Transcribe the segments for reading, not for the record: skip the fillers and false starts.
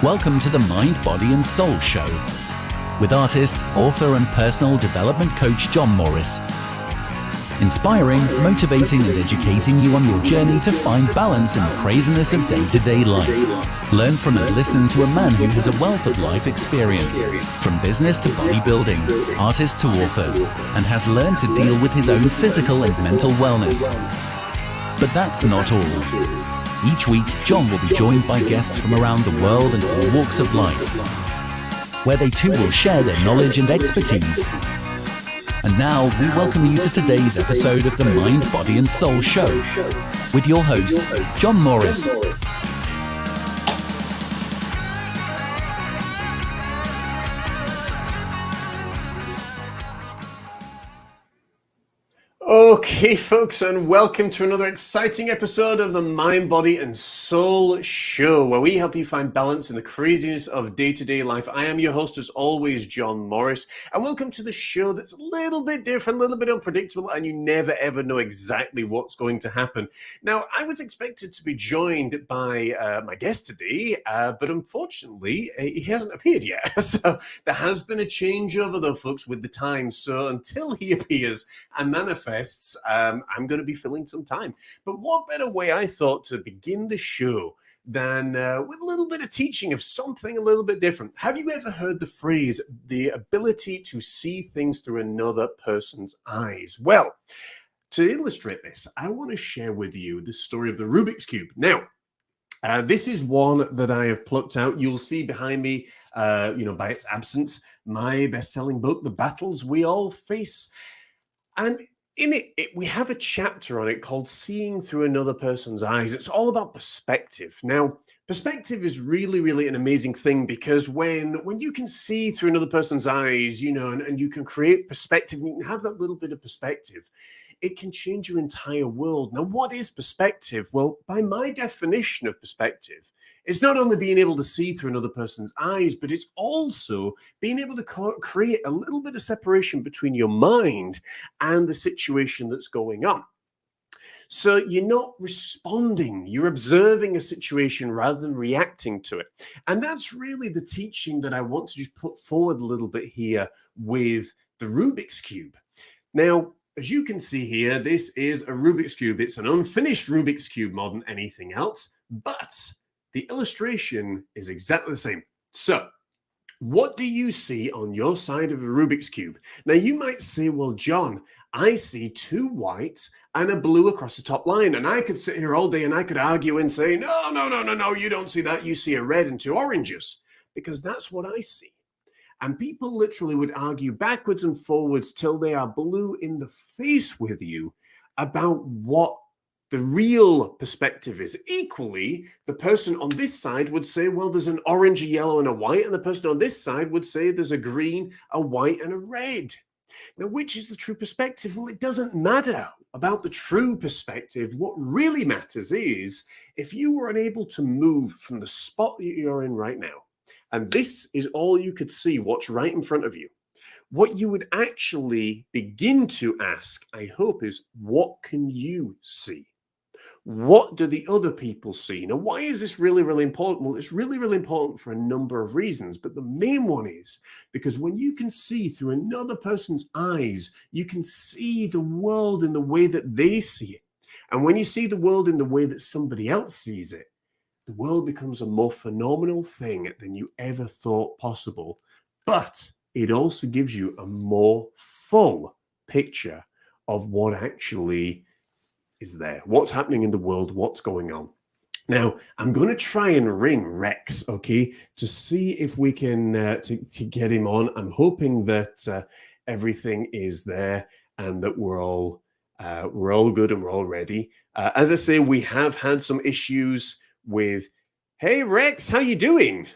Welcome to the Mind, Body and Soul Show with artist, author and personal development coach John Morris. Inspiring, motivating and educating you on your journey to find balance in the craziness of day-to-day life. Learn from and listen to a man who has a wealth of life experience, from business to bodybuilding, artist to author, and has learned to deal with his own physical and mental wellness. But that's not all. Each week, John will be joined by guests from around the world and all walks of life, where they too will share their knowledge and expertise. And now, we welcome you to today's episode of the Mind, Body and Soul Show with your host, John Morris. Okay, folks, and welcome to another exciting episode of the Mind, Body and Soul Show, where we help you find balance in the craziness of day-to-day life. I am your host, as always, John Morris, and welcome to the show that's a little bit different, a little bit unpredictable, and you never ever know exactly what's going to happen. Now, I was expected to be joined by my guest today, but unfortunately, he hasn't appeared yet. So there has been a changeover, though, folks, with the time. So until he appears and manifests, I'm going to be filling some time. But what better way, I thought, to begin the show than with a little bit of teaching of something a little bit different. Have you ever heard the phrase, the ability to see things through another person's eyes? Well, to illustrate this, I want to share with you the story of the Rubik's Cube. Now, this is one that I have plucked out. You'll see behind me, by its absence, my best-selling book, The Battles We All Face. And in it, we have a chapter on it called Seeing Through Another Person's Eyes. It's all about perspective. Now, perspective is really, really an amazing thing, because when you can see through another person's eyes, and you can create perspective, and you can have that little bit of perspective, it can change your entire world. Now, what is perspective? Well, by my definition of perspective, it's not only being able to see through another person's eyes, but it's also being able to create a little bit of separation between your mind and the situation that's going on. So you're not responding, you're observing a situation rather than reacting to it. And that's really the teaching that I want to just put forward a little bit here with the Rubik's Cube. Now, as you can see here, this is a Rubik's Cube. It's an unfinished Rubik's Cube more than anything else, but the illustration is exactly the same. So, what do you see on your side of the Rubik's Cube? Now, you might say, well, John, I see two whites and a blue across the top line. And I could sit here all day and I could argue and say, no, you don't see that. You see a red and two oranges, because that's what I see. And people literally would argue backwards and forwards till they are blue in the face with you about what the real perspective is. Equally, the person on this side would say, well, there's an orange, a yellow, and a white. And the person on this side would say there's a green, a white, and a red. Now, which is the true perspective? Well, it doesn't matter about the true perspective. What really matters is if you were unable to move from the spot that you're in right now, and this is all you could see, what's right in front of you, what you would actually begin to ask, I hope, is what can you see? What do the other people see? Now, why is this really, really important? Well, it's really, really important for a number of reasons. But the main one is because when you can see through another person's eyes, you can see the world in the way that they see it. And when you see the world in the way that somebody else sees it, the world becomes a more phenomenal thing than you ever thought possible. But it also gives you a more full picture of what actually is there, what's happening in the world, what's going on. Now, I'm going to try and ring Rex, okay, to see if we can to get him on. I'm hoping that everything is there and that we're all good and we're all ready. As I say, we have had some issues with, hey Rex, how you doing?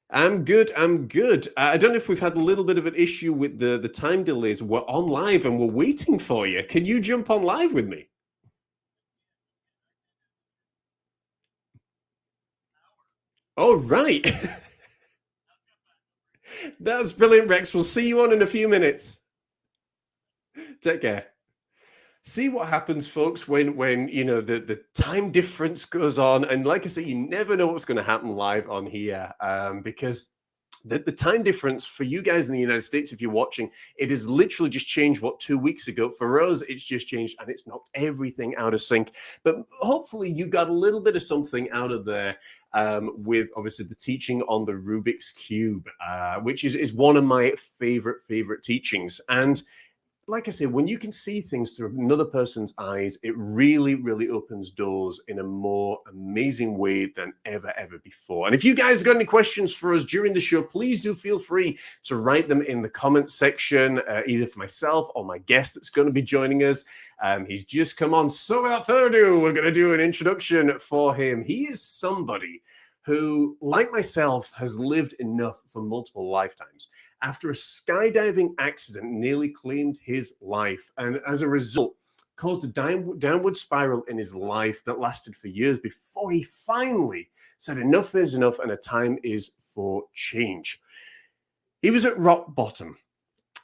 I'm good. I don't know if we've had a little bit of an issue with the time delays. We're on live and we're waiting for you. Can you jump on live with me? Oh, right. That's brilliant, Rex. We'll see you on in a few minutes. Take care. See what happens, folks, when the time difference goes on, and like I say, you never know what's going to happen live on here, because the time difference for you guys in the United States, if you're watching, it has literally just changed. What, 2 weeks ago? For us, it's just changed, and it's knocked everything out of sync. But hopefully, you got a little bit of something out of there with obviously the teaching on the Rubik's Cube, which is one of my favorite teachings. And like I say, when you can see things through another person's eyes, it really opens doors in a more amazing way than ever before. And if you guys got any questions for us during the show, please do feel free to write them in the comments section, either for myself or my guest that's going to be joining us. He's just come on. So without further ado, we're going to do an introduction for him. He is somebody who, like myself, has lived enough for multiple lifetimes. After a skydiving accident nearly claimed his life, and as a result, caused a downward spiral in his life that lasted for years before he finally said enough is enough and a time is for change. He was at rock bottom,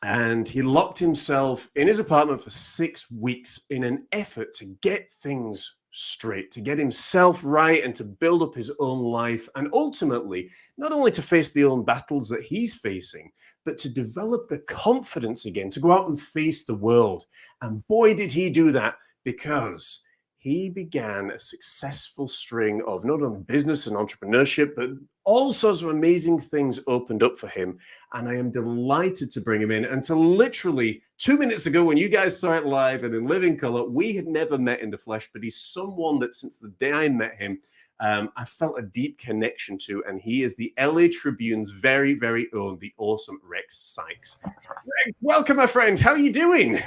and he locked himself in his apartment for 6 weeks in an effort to get things straight, to get himself right and to build up his own life, and ultimately not only to face the own battles that he's facing, but to develop the confidence again to go out and face the world. And boy, did he do that, because he began a successful string of not only business and entrepreneurship, but all sorts of amazing things opened up for him. And I am delighted to bring him in. And to literally 2 minutes ago, when you guys saw it live and in living color, we had never met in the flesh, but he's someone that since the day I met him, I felt a deep connection to, and he is the LA Tribune's very own, the awesome Rex Sikes. Rex, welcome, my friend. How are you doing?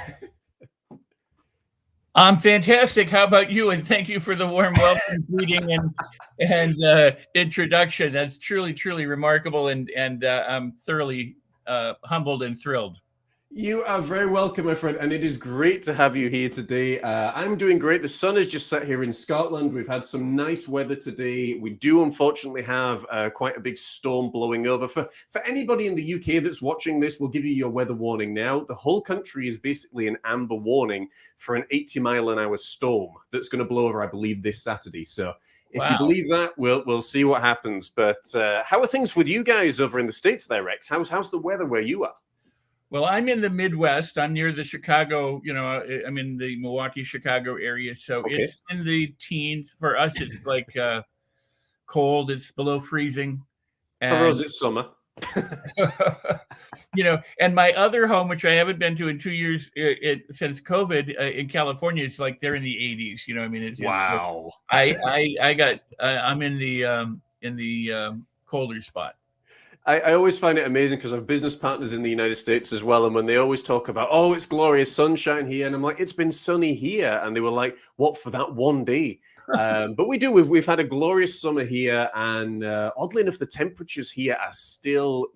I'm fantastic. How about you? And thank you for the warm welcome, greeting, and introduction. That's truly remarkable, and I'm thoroughly humbled and thrilled. You are very welcome, my friend, and it is great to have you here today. I'm doing great. The sun is just set here in Scotland. We've had some nice weather today. We do unfortunately have quite a big storm blowing over. For anybody in the UK that's watching this, we'll give you your weather warning now. The whole country is basically an amber warning for an 80-mile-an-hour storm that's going to blow over, I believe, this Saturday. So if you believe that, we'll see what happens. But how are things with you guys over in the States there, Rex? How's the weather where you are? Well, I'm in the Midwest. I'm near the Chicago, I'm in the Milwaukee, Chicago area. So It's in the teens. For us, it's like cold. It's below freezing. For us, it's summer. And my other home, which I haven't been to in 2 years since COVID in California, it's like they're in the 80s. It's wow. I'm in the colder spot. I always find it amazing because I have business partners in the United States as well. And when they always talk about, oh, it's glorious sunshine here. And I'm like, it's been sunny here. And they were like, what, for that one day? But we've had a glorious summer here. And oddly enough, the temperatures here are still,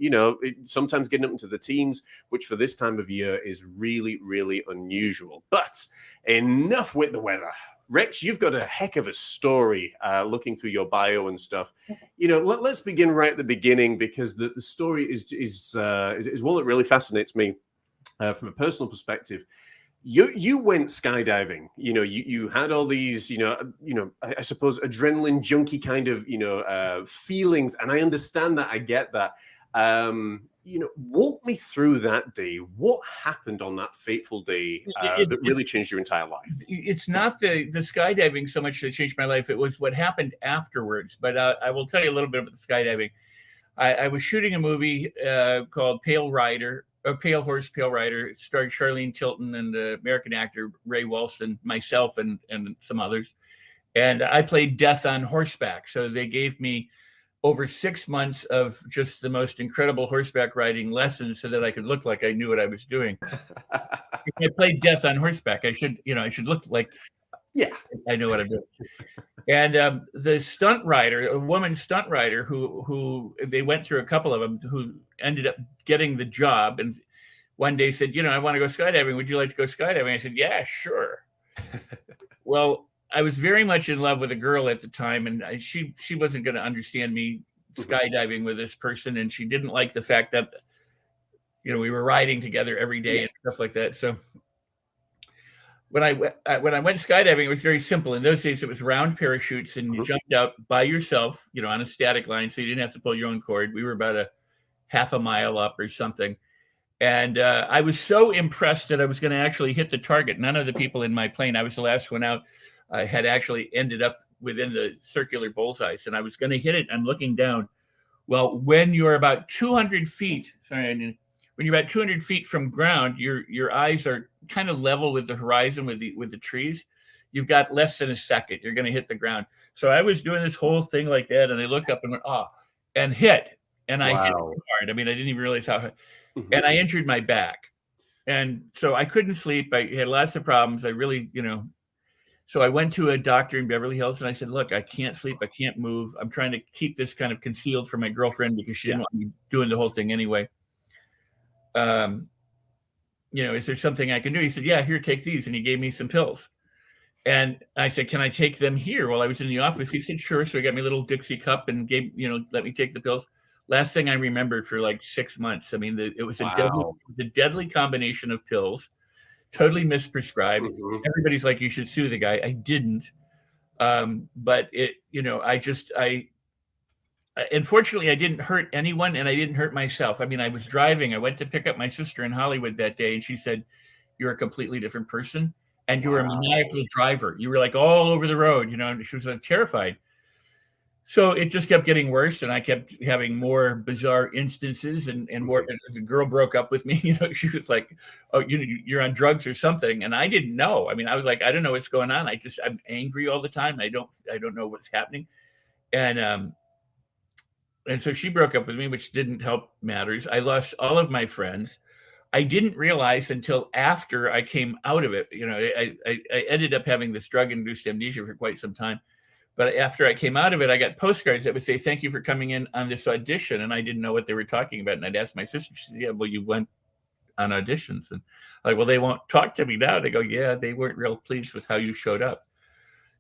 sometimes getting up into the teens, which for this time of year is really unusual. But enough with the weather. Rex, you've got a heck of a story looking through your bio and stuff. Let's begin right at the beginning, because the story is one that really fascinates me from a personal perspective. You went skydiving. You had all these, I suppose, adrenaline junkie kind of, feelings, and I understand that. I get that. Walk me through that day. What happened on that fateful day that really changed your entire life? It's not the skydiving so much that changed my life. It was what happened afterwards. But I will tell you a little bit about the skydiving. I was shooting a movie called Pale Horse, Pale Rider. It starred Charlene Tilton and the American actor Ray Walston, myself, and some others. And I played death on horseback. So they gave me over 6 months of just the most incredible horseback riding lessons so that I could look like I knew what I was doing. If I played death on horseback, I should look like I know what I'm doing. And the stunt rider, a woman stunt rider who they went through a couple of them, who ended up getting the job, and one day said, I want to go skydiving. Would you like to go skydiving? I said, yeah, sure. Well, I was very much in love with a girl at the time, and she wasn't going to understand me skydiving with this person, and she didn't like the fact that we were riding together every day and stuff like that. So when I went skydiving, it was very simple. In those days, it was round parachutes, and you jumped out by yourself, on a static line, so you didn't have to pull your own cord. We were about a half a mile up or something, and I was so impressed that I was going to actually hit the target. None of the people in my plane, I was the last one out, had actually ended up within the circular bullseye, and I was going to hit it. I'm looking down. Well, when you're about 200 feet, when you're about 200 feet from ground, your eyes are kind of level with the horizon with the trees. You've got less than a second. You're going to hit the ground. So I was doing this whole thing like that, and I looked up and went, and hit. And I hit it hard. I mean, I didn't even realize how. And I injured my back. And so I couldn't sleep. I had lots of problems. I really, So I went to a doctor in Beverly Hills, and I said, look, I can't sleep. I can't move. I'm trying to keep this kind of concealed from my girlfriend because she didn't want me doing the whole thing anyway. Is there something I can do? He said, yeah, here, take these. And he gave me some pills. And I said, can I take them here while I was in the office? He said, sure. So he got me a little Dixie cup and let me take the pills. Last thing I remembered for like 6 months. I mean, it was a deadly combination of pills, totally misprescribed. Everybody's like, you should sue the guy. I didn't. But unfortunately, I didn't hurt anyone, and I didn't hurt myself. I mean, I was driving. I went to pick up my sister in Hollywood that day, and she said, you're a completely different person, and you're a maniacal driver. You were like all over the road, and she was like terrified. So it just kept getting worse, and I kept having more bizarre instances, and more. The girl broke up with me. She was like, "Oh, you're on drugs or something," and I didn't know. I mean, I was like, "I don't know what's going on. I'm angry all the time. I don't know what's happening," and so she broke up with me, which didn't help matters. I lost all of my friends. I didn't realize until after I came out of it. I ended up having this drug-induced amnesia for quite some time. But after I came out of it, I got postcards that would say, thank you for coming in on this audition. And I didn't know what they were talking about. And I'd ask my sister, she said, yeah, well, you went on auditions. And I'm like, well, they won't talk to me now. They go, yeah, they weren't real pleased with how you showed up.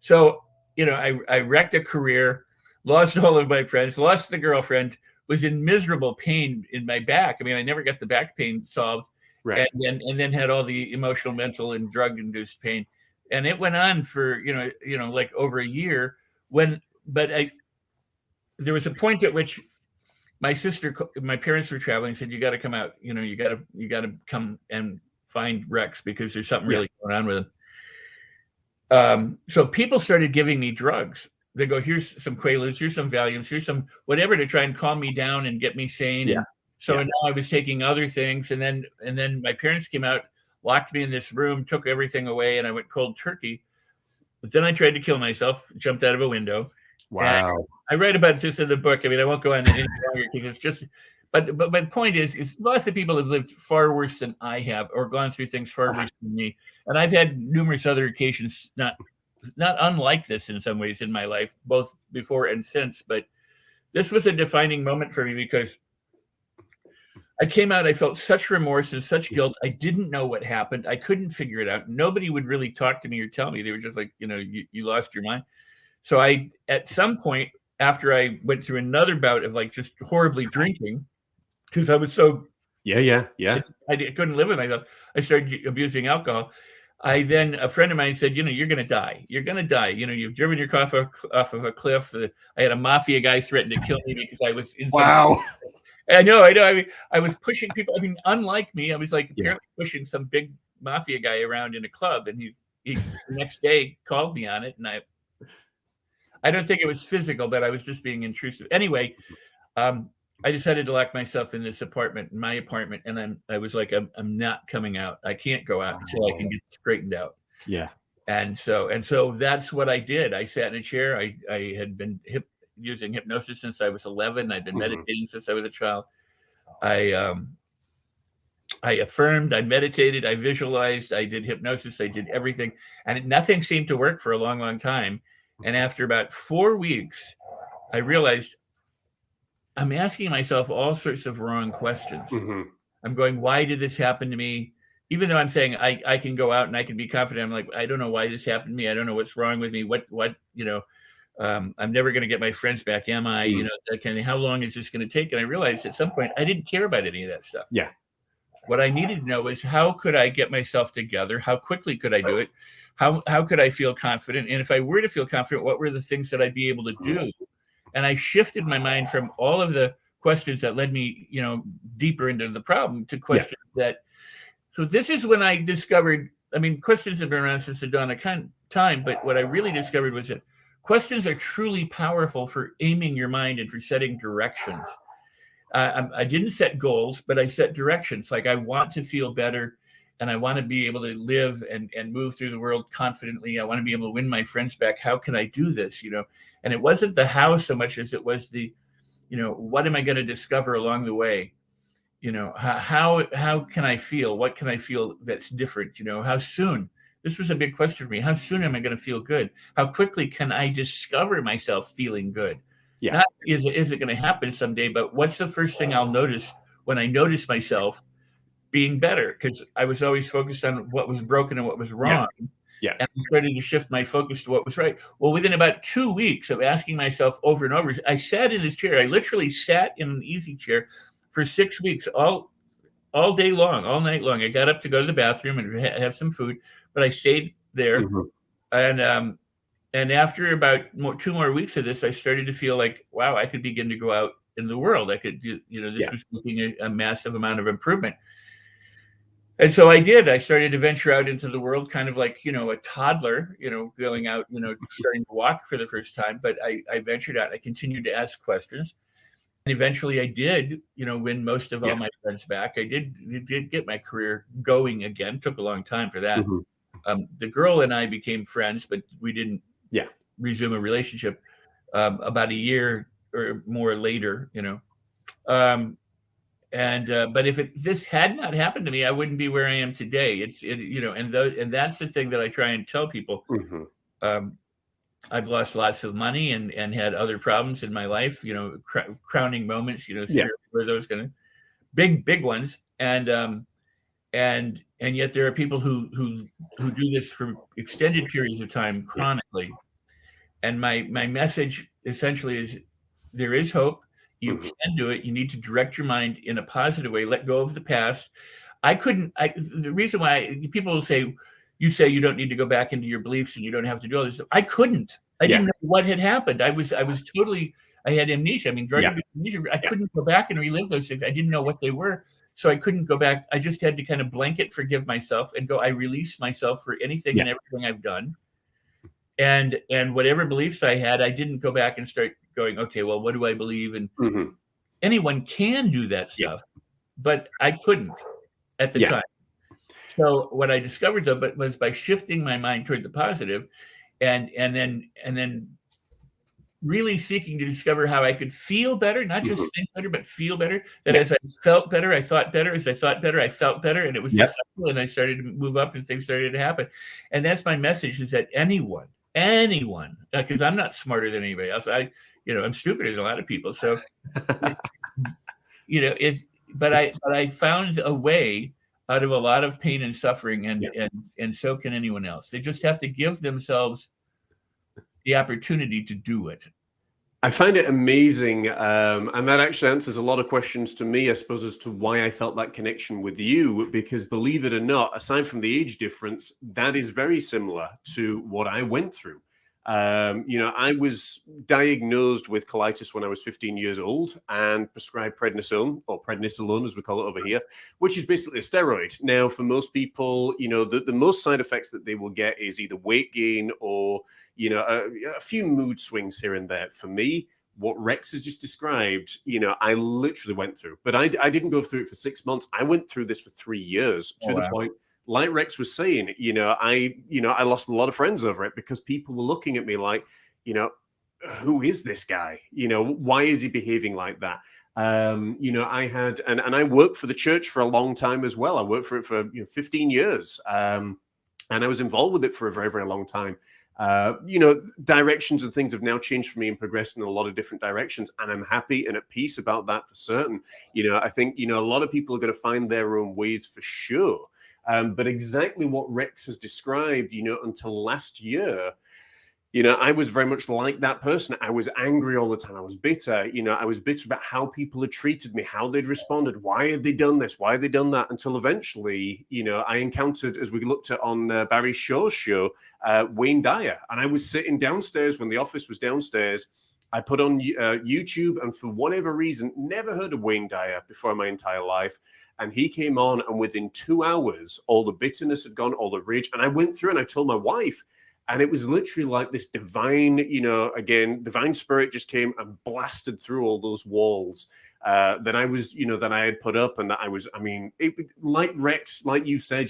So, I wrecked a career, lost all of my friends, lost the girlfriend, was in miserable pain in my back. I mean, I never got the back pain solved. Right. And then had all the emotional, mental, and drug-induced pain. And it went on for, like over a year. There was a point at which my parents were traveling and said, you got to come out, you got to come and find Rex because there's something really going on with him. So people started giving me drugs. They go, here's some Quaaludes, here's some Valiums, here's some whatever to try and calm me down and get me sane. Yeah. And so now I was taking other things. And then my parents came out, locked me in this room, took everything away, and I went cold turkey. But then I tried to kill myself, jumped out of a window. Wow. I write about this in the book. I mean, I won't go on any longer because it's just, but my point is lots of people have lived far worse than I have or gone through things far worse than me. And I've had numerous other occasions, not unlike this in some ways in my life, both before and since. But this was a defining moment for me because I came out, I felt such remorse and such guilt. I didn't know what happened. I couldn't figure it out. Nobody would really talk to me or tell me. They were just like, you lost your mind. So at some point, after I went through another bout of like just horribly drinking, because I was so I couldn't live with myself. I started abusing alcohol. A friend of mine said, you're going to die. You're going to die. You've driven your car off of a cliff. I had a mafia guy threaten to kill me because I was in. Wow. I know. I mean, I was pushing people. I mean, unlike me, I was like apparently pushing some big mafia guy around in a club, and he the next day called me on it, and I don't think it was physical, but I was just being intrusive. Anyway, I decided to lock myself in this apartment, in my apartment, and I was like, I'm not coming out. I can't go out until I can get straightened out. Yeah. And so that's what I did. I sat in a chair. I had been using hypnosis since I was 11. I'd been meditating since I was a child. I affirmed, I meditated, I visualized, I did hypnosis, I did everything. And nothing seemed to work for a long, long time. And after about 4 weeks, I realized I'm asking myself all sorts of wrong questions. I'm going, why did this happen to me? Even though I'm saying I can go out and I can be confident, I'm like, I don't know why this happened to me. I don't know what's wrong with me. I'm never going to get my friends back. Am I, that kind of, how long is this going to take? And I realized at some point I didn't care about any of that stuff. Yeah. What I needed to know was, how could I get myself together? How quickly could I do it? How could I feel confident? And if I were to feel confident, what were the things that I'd be able to do? And I shifted my mind from all of the questions that led me, deeper into the problem to questions that. So this is when I discovered. I mean, questions have been around since the dawn of time, but what I really discovered was that questions are truly powerful for aiming your mind and for setting directions. I didn't set goals, but I set directions. Like, I want to feel better, and I want to be able to live and move through the world confidently. I want to be able to win my friends back. How can I do this? And it wasn't the how so much as it was the, what am I going to discover along the way? How can I feel? What can I feel that's different? How soon? This was a big question for me. How soon am I going to feel good? How quickly can I discover myself feeling good? Yeah. Not is it going to happen someday, but what's the first thing I'll notice when I notice myself being better? Because I was always focused on what was broken and what was wrong. Yeah. And I started to shift my focus to what was right. Well, within about 2 weeks of asking myself over and over, I sat in this chair. I literally sat in an easy chair for 6 weeks, all day long, all night long. I got up to go to the bathroom and have some food, but I stayed there. And after about 2 more weeks of this, I started to feel like, wow, I could begin to go out in the world. I could do, this was looking a massive amount of improvement. And so I did. I started to venture out into the world, kind of like, a toddler, going out, starting to walk for the first time. But I ventured out. I continued to ask questions. And eventually I did, win most of all my friends back. I did get my career going again. Took a long time for that. The girl and I became friends, but we didn't resume a relationship about a year or more later, but if this had not happened to me, I wouldn't be where I am today. And that's the thing that I try and tell people. I've lost lots of money and had other problems in my life, crowning moments, where those kind of big ones. And yet there are people who do this for extended periods of time chronically. And my message essentially is, there is hope. You can do it. You need to direct your mind in a positive way. Let go of the past. The reason why people will say, you say you don't need to go back into your beliefs and you don't have to do all this. I couldn't. I didn't know what had happened. I had amnesia. I mean, drug-induced amnesia. I couldn't go back and relive those things. I didn't know what they were. So I couldn't go back. I just had to kind of blanket forgive myself and go, I release myself for anything and everything I've done. And whatever beliefs I had, I didn't go back and start going, okay, well, what do I believe? And anyone can do that stuff, but I couldn't at the time. So what I discovered though, was by shifting my mind toward the positive, and then really seeking to discover how I could feel better, not just think better, but feel better. That as I felt better, I thought better. As I thought better, I felt better. And it was successful, and I started to move up and things started to happen. And that's my message, is that anyone, because I'm not smarter than anybody else. I'm stupider than a lot of people. So, but I found a way out of a lot of pain and suffering, and so can anyone else. They just have to give themselves the opportunity to do it. I find it amazing, and that actually answers a lot of questions to me, I suppose, as to why I felt that connection with you, because believe it or not, aside from the age difference, that is very similar to what I went through. I was diagnosed with colitis when I was 15 years old and prescribed prednisone, or prednisolone as we call it over here, which is basically a steroid. Now, for most people, the most side effects that they will get is either weight gain or, a few mood swings here and there. For me, what Rex has just described, I literally went through, but I didn't go through it for 6 months. I went through this for 3 years to the point. Like Rex was saying, I lost a lot of friends over it because people were looking at me like, who is this guy? Why is he behaving like that? I had, and I worked for the church for a long time as well. I worked for it for 15 years. And I was involved with it for a very, very long time. Directions and things have now changed for me and progressed in a lot of different directions. And I'm happy and at peace about that for certain. I think, a lot of people are going to find their own ways for sure. But exactly what Rex has described, until last year, I was very much like that person. I was angry all the time. I was bitter. I was bitter about how people had treated me, how they'd responded, why had they done this, why had they done that, until eventually, I encountered, as we looked at on Barry Shaw's show, Wayne Dyer. And I was sitting downstairs when the office was downstairs. I put on YouTube, and for whatever reason, never heard of Wayne Dyer before in my entire life. And he came on, and within 2 hours, all the bitterness had gone, all the rage. And I went through and I told my wife, and it was literally like this divine, divine spirit just came and blasted through all those walls that I was, that I had put up. And that I was, like Rex, like you said,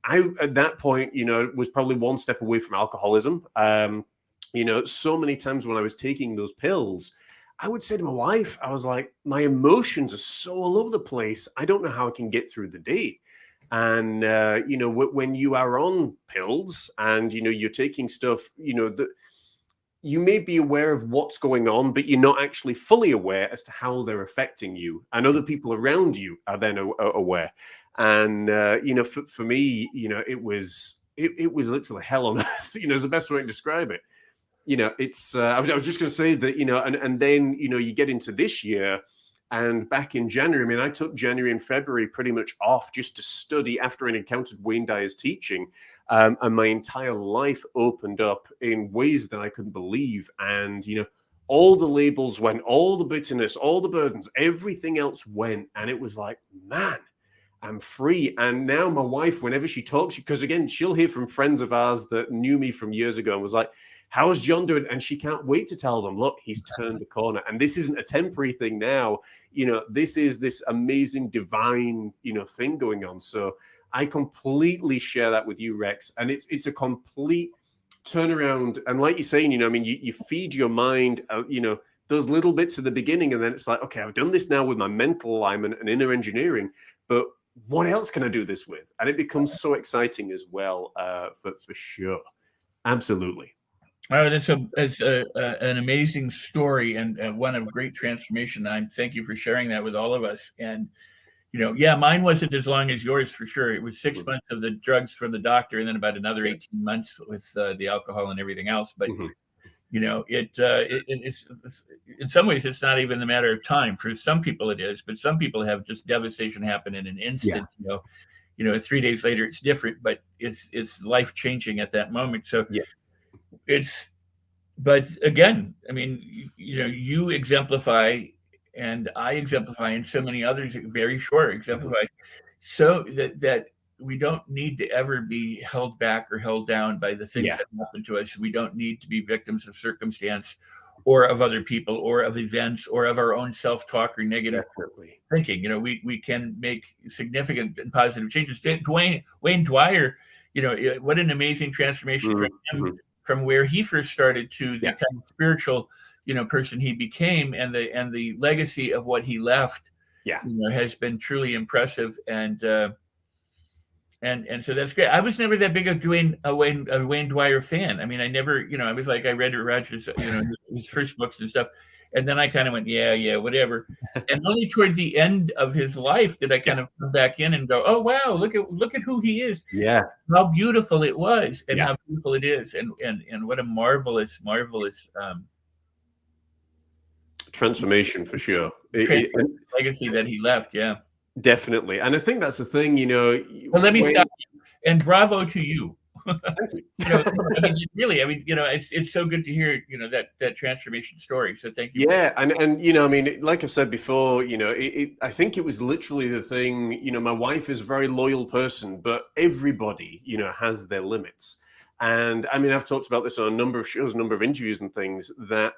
I, at that point, was probably one step away from alcoholism. So many times when I was taking those pills, I would say to my wife, I was like, my emotions are so all over the place. I don't know how I can get through the day. And, when you are on pills and, you're taking stuff, that you may be aware of what's going on, but you're not actually fully aware as to how they're affecting you. And other people around you are then aware. And, for me, it was literally hell on earth, is the best way to describe it. It's I was just going to say that, and then, you get into this year, and back in January, I took January and February pretty much off just to study after I encountered Wayne Dyer's teaching. And my entire life opened up in ways that I couldn't believe. And, all the labels went, all the bitterness, all the burdens, everything else went. And it was like, man, I'm free. And now my wife, whenever she talks, because again, she'll hear from friends of ours that knew me from years ago and was like, how's John doing? And she can't wait to tell them, look, he's turned the corner. And this isn't a temporary thing now. This is this amazing divine, thing going on. So I completely share that with you, Rex. And it's a complete turnaround. And like you're saying, you feed your mind, those little bits at the beginning. And then it's like, okay, I've done this now with my mental alignment and inner engineering, but what else can I do this with? And it becomes so exciting as well, for sure. Absolutely. Oh, that's an amazing story and one of great transformation. Thank you for sharing that with all of us. And, mine wasn't as long as yours for sure. It was 6 months of the drugs from the doctor and then about another 18 months with the alcohol and everything else. But, it's in some ways, it's not even a matter of time. For some people it is, but some people have just devastation happen in an instant, 3 days later, it's different, but it's life-changing at that moment. So but again, you exemplify, and I exemplify, and so many others very short exemplify, so that we don't need to ever be held back or held down by the things that happen to us. We don't need to be victims of circumstance or of other people or of events or of our own self-talk or negative thinking. We can make significant and positive changes. Wayne Dwyer, what an amazing transformation from him, from where he first started to the kind of spiritual, person he became, and the legacy of what he left, has been truly impressive. And so that's great. I was never that big of a Wayne Dwyer fan. I never, I was like, I read Roger's, his first books and stuff. And then I kind of went, yeah, whatever. And only toward the end of his life did I kind of come back in and go, oh, wow, look at who he is. Yeah. How beautiful it was and how beautiful it is. And what a marvelous transformation for sure. Legacy that he left. Yeah. Definitely. And I think that's the thing, Well, let me stop you. And bravo to you. Thank you. Really, it's so good to hear, that transformation story. So thank you. Yeah. And like I've said before, I think it was literally the thing, my wife is a very loyal person, but everybody, has their limits. And I've talked about this on a number of shows, a number of interviews and things, that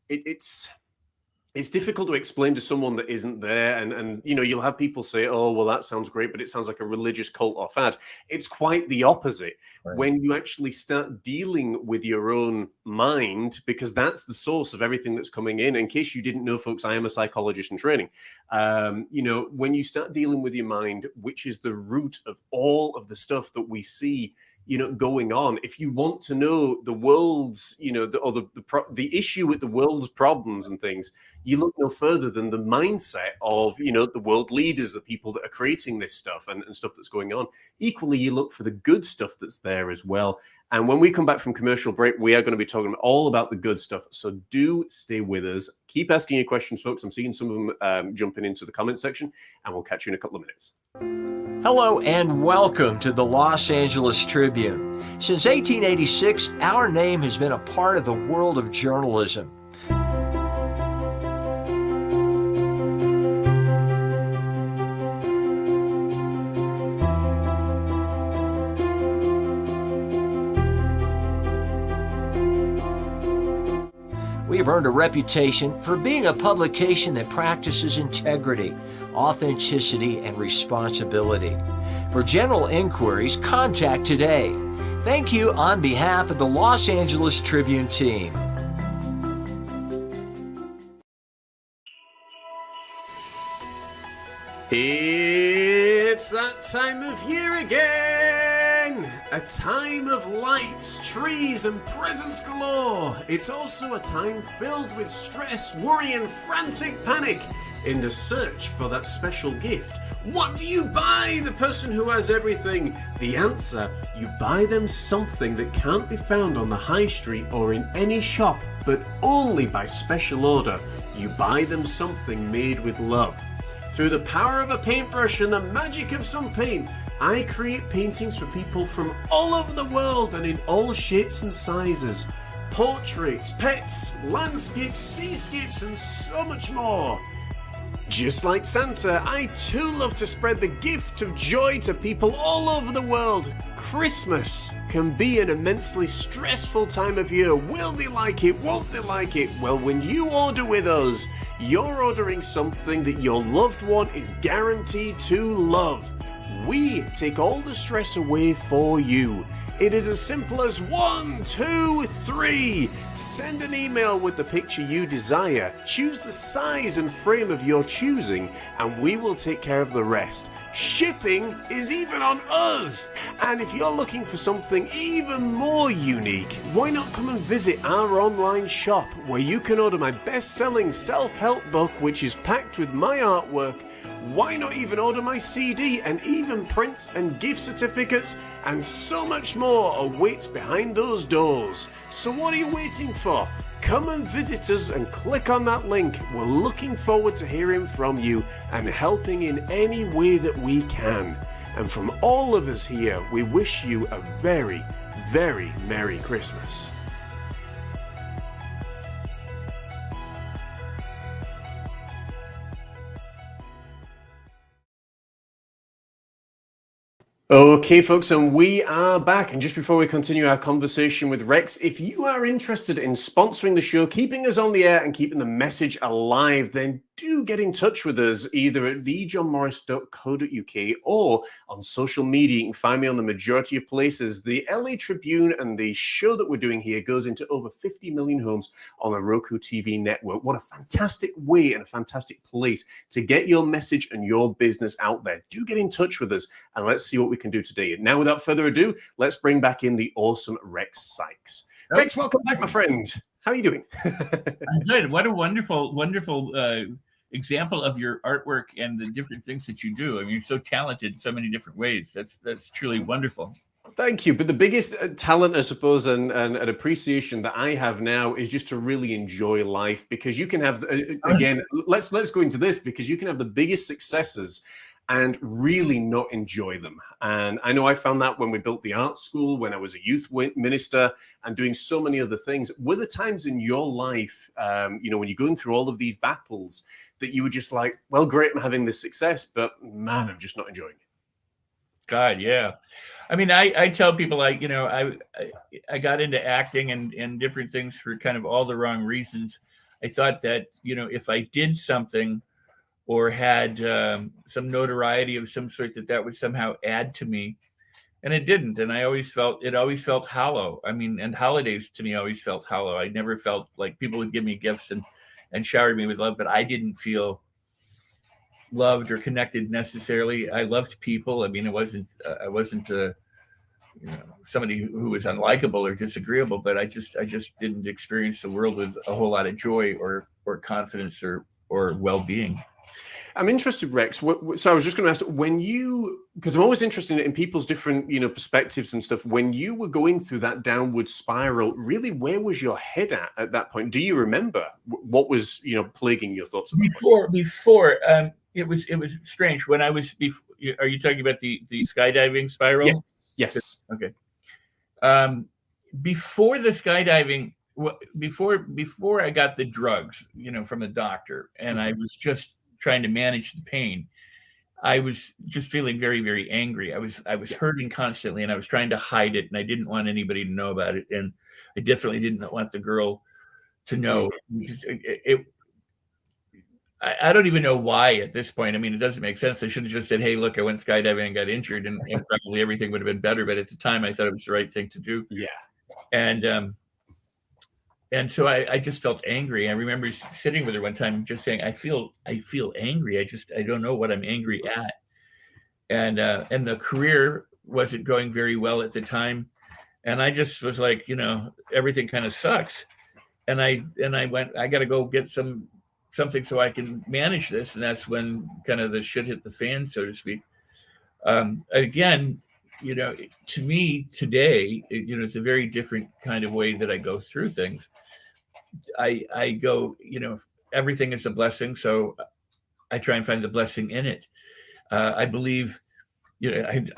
it's difficult to explain to someone that isn't there. And you'll have people say, oh, well, that sounds great, but it sounds like a religious cult or fad. It's quite the opposite. Right. When you actually start dealing with your own mind, because that's the source of everything that's coming in. In case you didn't know, folks, I am a psychologist in training. When you start dealing with your mind, which is the root of all of the stuff that we see, going on. If you want to know the world's, the issue with the world's problems and things, you look no further than the mindset of, the world leaders, the people that are creating this stuff and stuff that's going on. Equally, you look for the good stuff that's there as well. And when we come back from commercial break, we are going to be talking all about the good stuff. So do stay with us. Keep asking your questions, folks. I'm seeing some of them jumping into the comment section, and we'll catch you in a couple of minutes. Hello and welcome to the Los Angeles Tribune. Since 1886, our name has been a part of the world of journalism. We've earned a reputation for being a publication that practices integrity, authenticity, and responsibility. For general inquiries, contact today. Thank you on behalf of the Los Angeles Tribune team. It's that time of year again! A time of lights, trees, and presents galore. It's also a time filled with stress, worry, and frantic panic in the search for that special gift. What do you buy the person who has everything? The answer, you buy them something that can't be found on the high street or in any shop, but only by special order. You buy them something made with love. Through the power of a paintbrush and the magic of some paint, I create paintings for people from all over the world and in all shapes and sizes. Portraits, pets, landscapes, seascapes, and so much more. Just like Santa, I too love to spread the gift of joy to people all over the world. Christmas can be an immensely stressful time of year. Will they like it? Won't they like it? Well, when you order with us, you're ordering something that your loved one is guaranteed to love. We take all the stress away for you. It is as simple as 1, 2, 3. Send an email with the picture you desire. Choose the size and frame of your choosing, and we will take care of the rest. Shipping is even on us. And if you're looking for something even more unique, why not come and visit our online shop where you can order my best-selling self-help book, which is packed with my artwork. Why not even order my CD and even prints and gift certificates and so much more awaits behind those doors. So what are you waiting for? Come and visit us and click on that link. We're looking forward to hearing from you and helping in any way that we can. And from all of us here, we wish you a very, very Merry Christmas. Okay, folks, and we are back. And just before we continue our conversation with Rex, if you are interested in sponsoring the show, keeping us on the air and keeping the message alive, then do get in touch with us either at thejohnmorris.co.uk or on social media. You can find me on the majority of places. The LA Tribune and the show that we're doing here goes into over 50 million homes on the Roku TV network. What a fantastic way and a fantastic place to get your message and your business out there. Do get in touch with us and let's see what we can do today. Now, without further ado, let's bring back in the awesome Rex Sikes. Oh. Rex, welcome back, my friend. How are you doing? I'm good. What a wonderful example of your artwork and the different things that you do. I mean, you're so talented in so many different ways. That's truly wonderful. Thank you. But the biggest talent, I suppose, and an appreciation that I have now is just to really enjoy life, because you can have, again, let's go into this, because you can have the biggest successes and really not enjoy them. And I know I found that when we built the art school, when I was a youth minister and doing so many other things. Were there times in your life, when you're going through all of these battles, that you were just like, well, great, I'm having this success, but man, I'm just not enjoying it? God, yeah. I mean, I tell people, I got into acting and different things for kind of all the wrong reasons. I thought that, if I did something or had some notoriety of some sort, that would somehow add to me. And it didn't. And it always felt hollow. I mean, and holidays to me always felt hollow. I never felt like people would give me gifts and shower me with love, but I didn't feel loved or connected necessarily. I loved people. I mean, I wasn't somebody who was unlikable or disagreeable, but I just didn't experience the world with a whole lot of joy or confidence or well-being. I'm interested, Rex. So I was just going to ask, because I'm always interested in people's different, perspectives and stuff. When you were going through that downward spiral, really, where was your head at that point? Do you remember what was, plaguing your thoughts at that point? Before, it was strange. When I was, are you talking about the skydiving spiral? Yes. Okay. Before the skydiving, before I got the drugs, from the doctor, and I was just trying to manage the pain, I was just feeling very, very angry. I was hurting constantly, and I was trying to hide it, and I didn't want anybody to know about it, and I definitely didn't want the girl to know. I don't even know why at this point. I mean, it doesn't make sense. I should have just said, "Hey, look, I went skydiving and got injured," and probably everything would have been better. But at the time, I thought it was the right thing to do. Yeah. And so I just felt angry. I remember sitting with her one time, just saying, "I feel angry. I don't know what I'm angry at." And the career wasn't going very well at the time, and I just was like, everything kind of sucks. And I went, I got to go get something so I can manage this. And that's when kind of the shit hit the fan, so to speak. Again, to me today, it's a very different kind of way that I go through things. I go, everything is a blessing. So I try and find the blessing in it. I believe,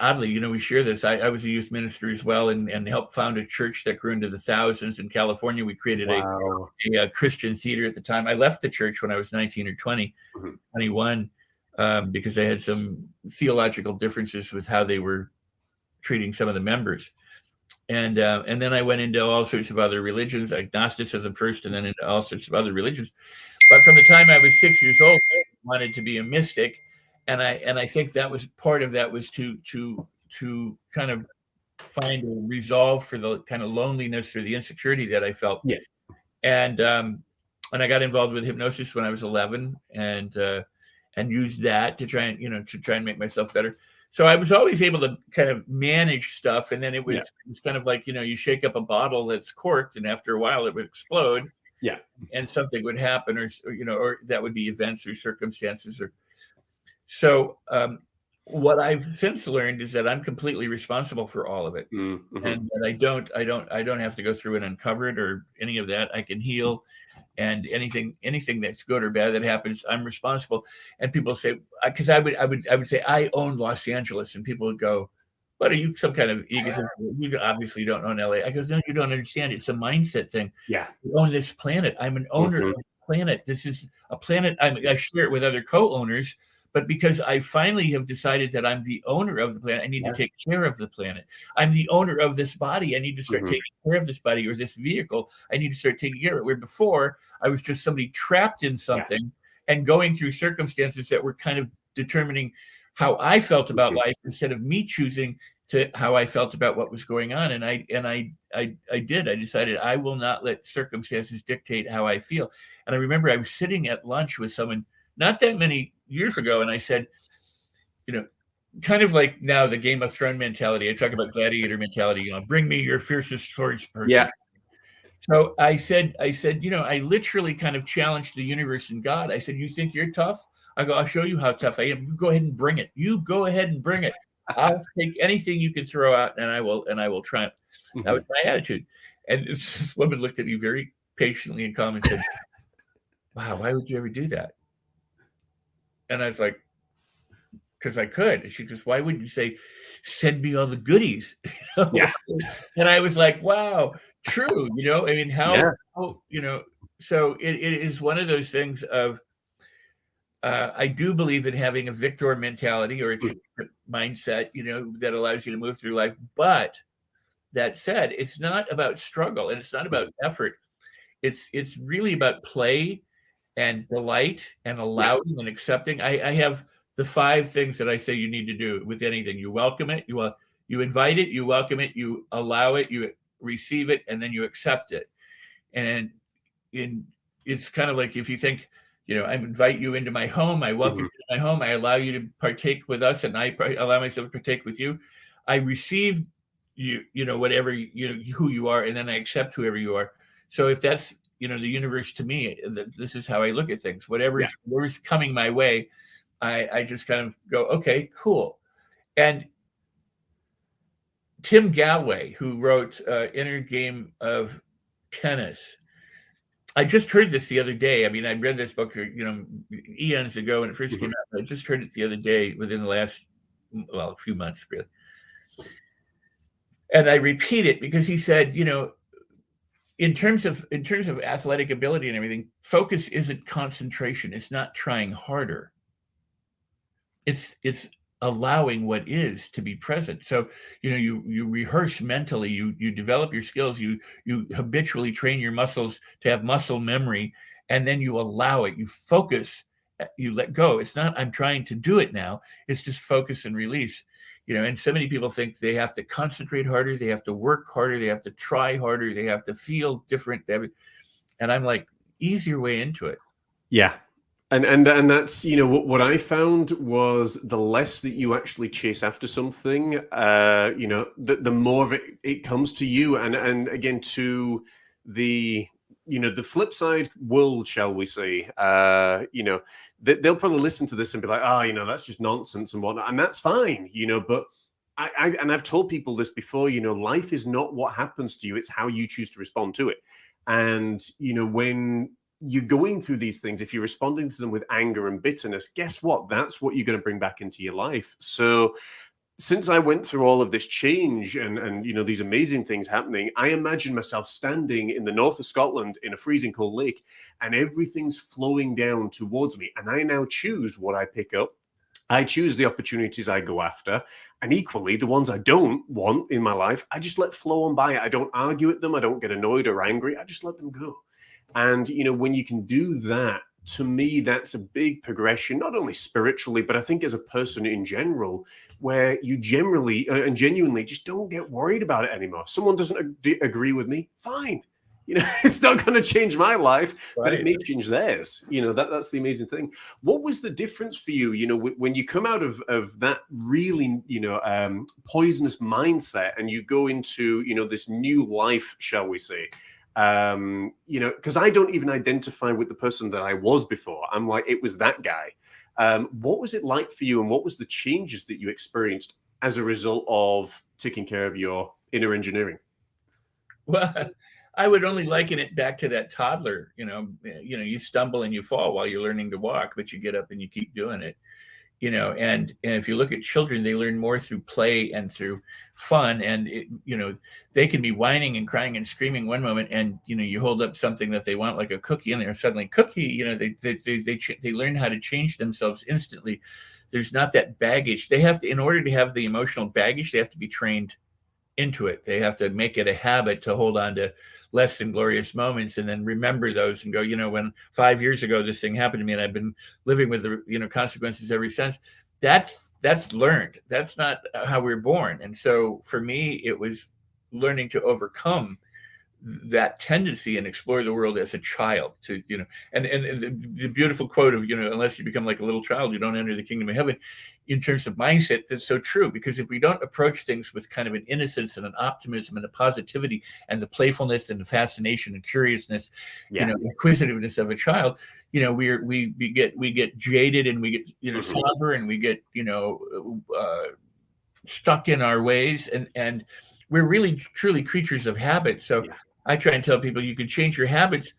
oddly, we share this. I was a youth minister as well, and helped found a church that grew into the thousands in California. We created a Christian theater at the time. I left the church when I was 19 or 20, 21, because I had some theological differences with how they were treating some of the members. And then I went into all sorts of other religions, agnosticism first, and then into all sorts of other religions. But from the time I was 6 years old, I wanted to be a mystic. And I think that was part of that, was to kind of find a resolve for the kind of loneliness or the insecurity that I felt. Yeah. And I got involved with hypnosis when I was 11, and used that to try and make myself better. So I was always able to kind of manage stuff. And then it was kind of like, you shake up a bottle that's corked, and after a while it would explode. Yeah. And something would happen, or that would be events or circumstances. So what I've since learned is that I'm completely responsible for all of it. Mm-hmm. And that I don't have to go through and uncover it or any of that. I can heal, and anything that's good or bad that happens, I'm responsible. And people say, because I would say I own Los Angeles, and people would go, "What are you, some kind of egotist? You obviously don't own LA." I go, "No, you don't understand. It's a mindset thing. Yeah. You own this planet. I'm an owner of the planet. This is a planet. I share it with other co-owners. But because I finally have decided that I'm the owner of the planet, I need to take care of the planet. I'm the owner of this body. I need to start taking care of this body, or this vehicle. I need to start taking care of it. Where before, I was just somebody trapped in something and going through circumstances that were kind of determining how I felt about life, instead of me choosing to how I felt about what was going on. And I decided I will not let circumstances dictate how I feel. And I remember I was sitting at lunch with someone not that many years ago, and I said, kind of like now the Game of Thrones mentality. I talk about gladiator mentality. Bring me your fiercest swords person. Yeah. So I said, I literally kind of challenged the universe and God. I said, "You think you're tough? I go, I'll show you how tough I am. You go ahead and bring it. You go ahead and bring it. I'll take anything you can throw out, and I will triumph." That was my attitude. And this woman looked at me very patiently and calm and said, "Wow, why would you ever do that?" And I was like, "Because I could." And she goes, "Why wouldn't you say, send me all the goodies?" Yeah. And I was like, wow, true. I mean, how so it is one of those things of, I do believe in having a victor mentality, or a mindset, that allows you to move through life. But that said, it's not about struggle, and it's not about effort. It's really about play and delight and allowing and accepting. I have the 5 things that I say you need to do with anything. You welcome it, you invite it, you welcome it, you allow it, you receive it, and then you accept it. And it's kind of like, if you think, I invite you into my home, I welcome you to my home, I allow you to partake with us, and I allow myself to partake with you. I receive you, whatever who you are, and then I accept whoever you are. So if that's the universe to me. This is how I look at things. Whatever's coming my way, I just kind of go, okay, cool. And Tim Gallwey, who wrote Inner Game of Tennis, I just heard this the other day. I mean, I read this book, eons ago when it first came out. I just heard it the other day within the last, a few months, really. And I repeat it because he said, in terms of athletic ability and everything, focus isn't concentration. It's not trying harder. It's allowing what is to be present. So, you rehearse mentally, you develop your skills, you habitually train your muscles to have muscle memory, and then you allow it, you focus, you let go. It's not, I'm trying to do it now. It's just focus and release, and so many people think they have to concentrate harder. They have to work harder. They have to try harder. They have to feel different. And I'm like, easier way into it. Yeah. And that's, what I found was the less that you actually chase after something, the more of it comes to you. And again, to the, the flip side world, shall we say, they'll probably listen to this and be like, that's just nonsense and whatnot. And that's fine, but I've told people this before, life is not what happens to you. It's how you choose to respond to it. And, when you're going through these things, if you're responding to them with anger and bitterness, guess what? That's what you're going to bring back into your life. So since I went through all of this change and these amazing things happening, I imagine myself standing in the north of Scotland in a freezing cold lake, and everything's flowing down towards me. And I now choose what I pick up. I choose the opportunities I go after, and equally the ones I don't want in my life, I just let flow on by. I don't argue with them. I don't get annoyed or angry. I just let them go. And, when you can do that, to me, that's a big progression, not only spiritually, but I think as a person in general, where you generally and genuinely just don't get worried about it anymore. Someone doesn't agree with me, fine. It's not going to change my life, right, but it may change theirs. That's the amazing thing. What was the difference for you, when you come out of that really, poisonous mindset and you go into, this new life, shall we say? Because I don't even identify with the person that I was before. I'm like, it was that guy. What was it like for you, and what was the changes that you experienced as a result of taking care of your inner engineering? Well, I would only liken it back to that toddler. You stumble and you fall while you're learning to walk, but you get up and you keep doing it. And if you look at children, they learn more through play and through fun. And they can be whining and crying and screaming one moment, and you hold up something that they want, like a cookie, and they're suddenly cookie. They learn how to change themselves instantly. There's not that baggage. They have to, in order to have the emotional baggage, they have to be trained into it. They have to make it a habit to hold on to less than glorious moments, and then remember those and go, when 5 years ago this thing happened to me and I've been living with the consequences ever since. That's learned. That's not how we're born. And so for me, it was learning to overcome that tendency and explore the world as a child, to and the beautiful quote of unless you become like a little child, you don't enter the kingdom of heaven. In terms of mindset, that's so true, because if we don't approach things with kind of an innocence and an optimism and a positivity and the playfulness and the fascination and curiousness, inquisitiveness of a child, we get jaded, and we get somber, and we get stuck in our ways, and we're really truly creatures of habit. So I try and tell people you can change your habits.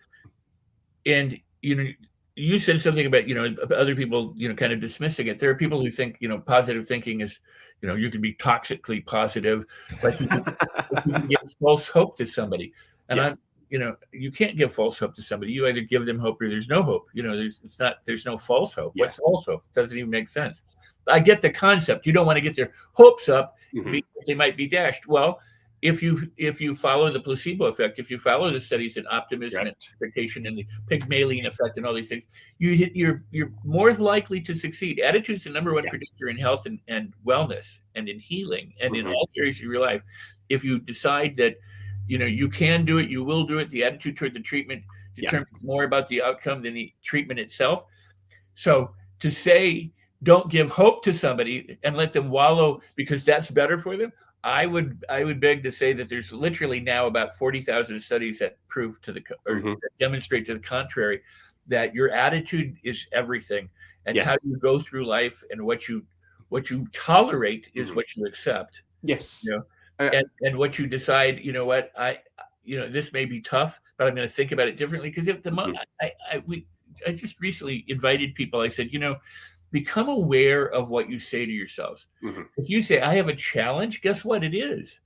And you said something about other people kind of dismissing it. There are people who think positive thinking is you can be toxically positive, but you can give false hope to somebody. And you can't give false hope to somebody. You either give them hope or there's no hope. There's no false hope. What's false hope? Doesn't even make sense. I get the concept. You don't want to get their hopes up because they might be dashed. Well, if you follow the placebo effect, if you follow the studies in optimism and expectation and the Pygmalion effect and all these things, you're more likely to succeed. Attitude's the number one predictor in health and wellness and in healing and in all areas of your life. If you decide that you can do it, you will do it. The attitude toward the treatment determines more about the outcome than the treatment itself. So to say don't give hope to somebody and let them wallow because that's better for them, I would beg to say that there's literally now about 40,000 studies that prove to the or that demonstrate to the contrary that your attitude is everything, and how Yes. you go through life and what you tolerate is what you accept. Yes. You know, and what you decide. You know what this may be tough, but I'm going to think about it differently because if I just recently invited people. I said, become aware of what you say to yourselves. If you say, I have a challenge, guess what it is?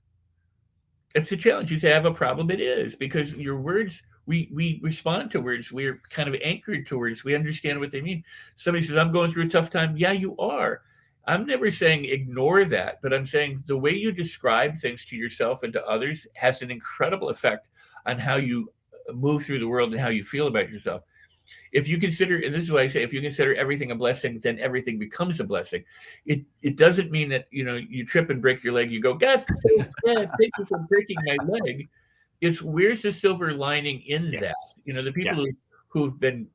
It's a challenge. You say, I have a problem, it is. Because your words, we respond to words. We're kind of anchored to words. We understand what they mean. Somebody says, I'm going through a tough time. Yeah, you are. I'm never saying ignore that, but I'm saying the way you describe things to yourself and to others has an incredible effect on how you move through the world and how you feel about yourself. If you consider, and this is what I say, if you consider everything a blessing, then everything becomes a blessing. It doesn't mean that you trip and break your leg. You go, God, thank you for breaking my leg. It's where's the silver lining in that? The people who've been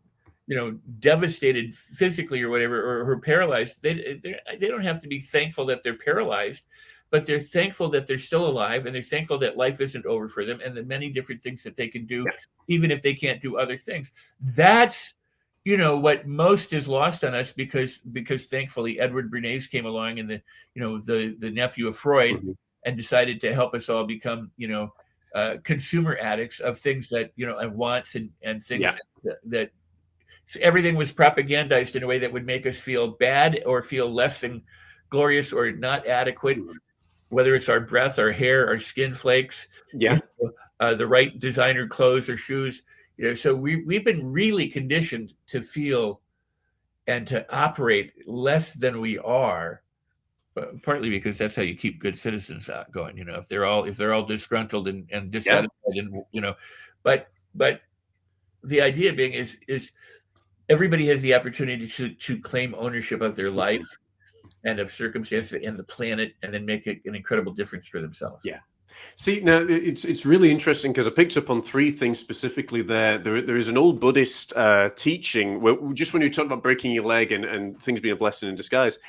devastated physically or whatever, or who are paralyzed, they don't have to be thankful that they're paralyzed, but they're thankful that they're still alive, and they're thankful that life isn't over for them, and the many different things that they can do, even if they can't do other things. That's what most is lost on us because thankfully Edward Bernays came along, and the nephew of Freud, and decided to help us all become consumer addicts of things that and wants and things that so everything was propagandized in a way that would make us feel bad or feel less than glorious or not adequate, whether it's our breath, our hair, our skin flakes, the right designer clothes or shoes. So we've been really conditioned to feel and to operate less than we are, partly because that's how you keep good citizens going. If they're all disgruntled and dissatisfied, and but the idea being is everybody has the opportunity to claim ownership of their life and of circumstances and the planet, and then make an incredible difference for themselves. Yeah. See, now it's really interesting because I picked up on three things specifically there. There is an old Buddhist teaching where, just when you talked about breaking your leg and things being a blessing in disguise,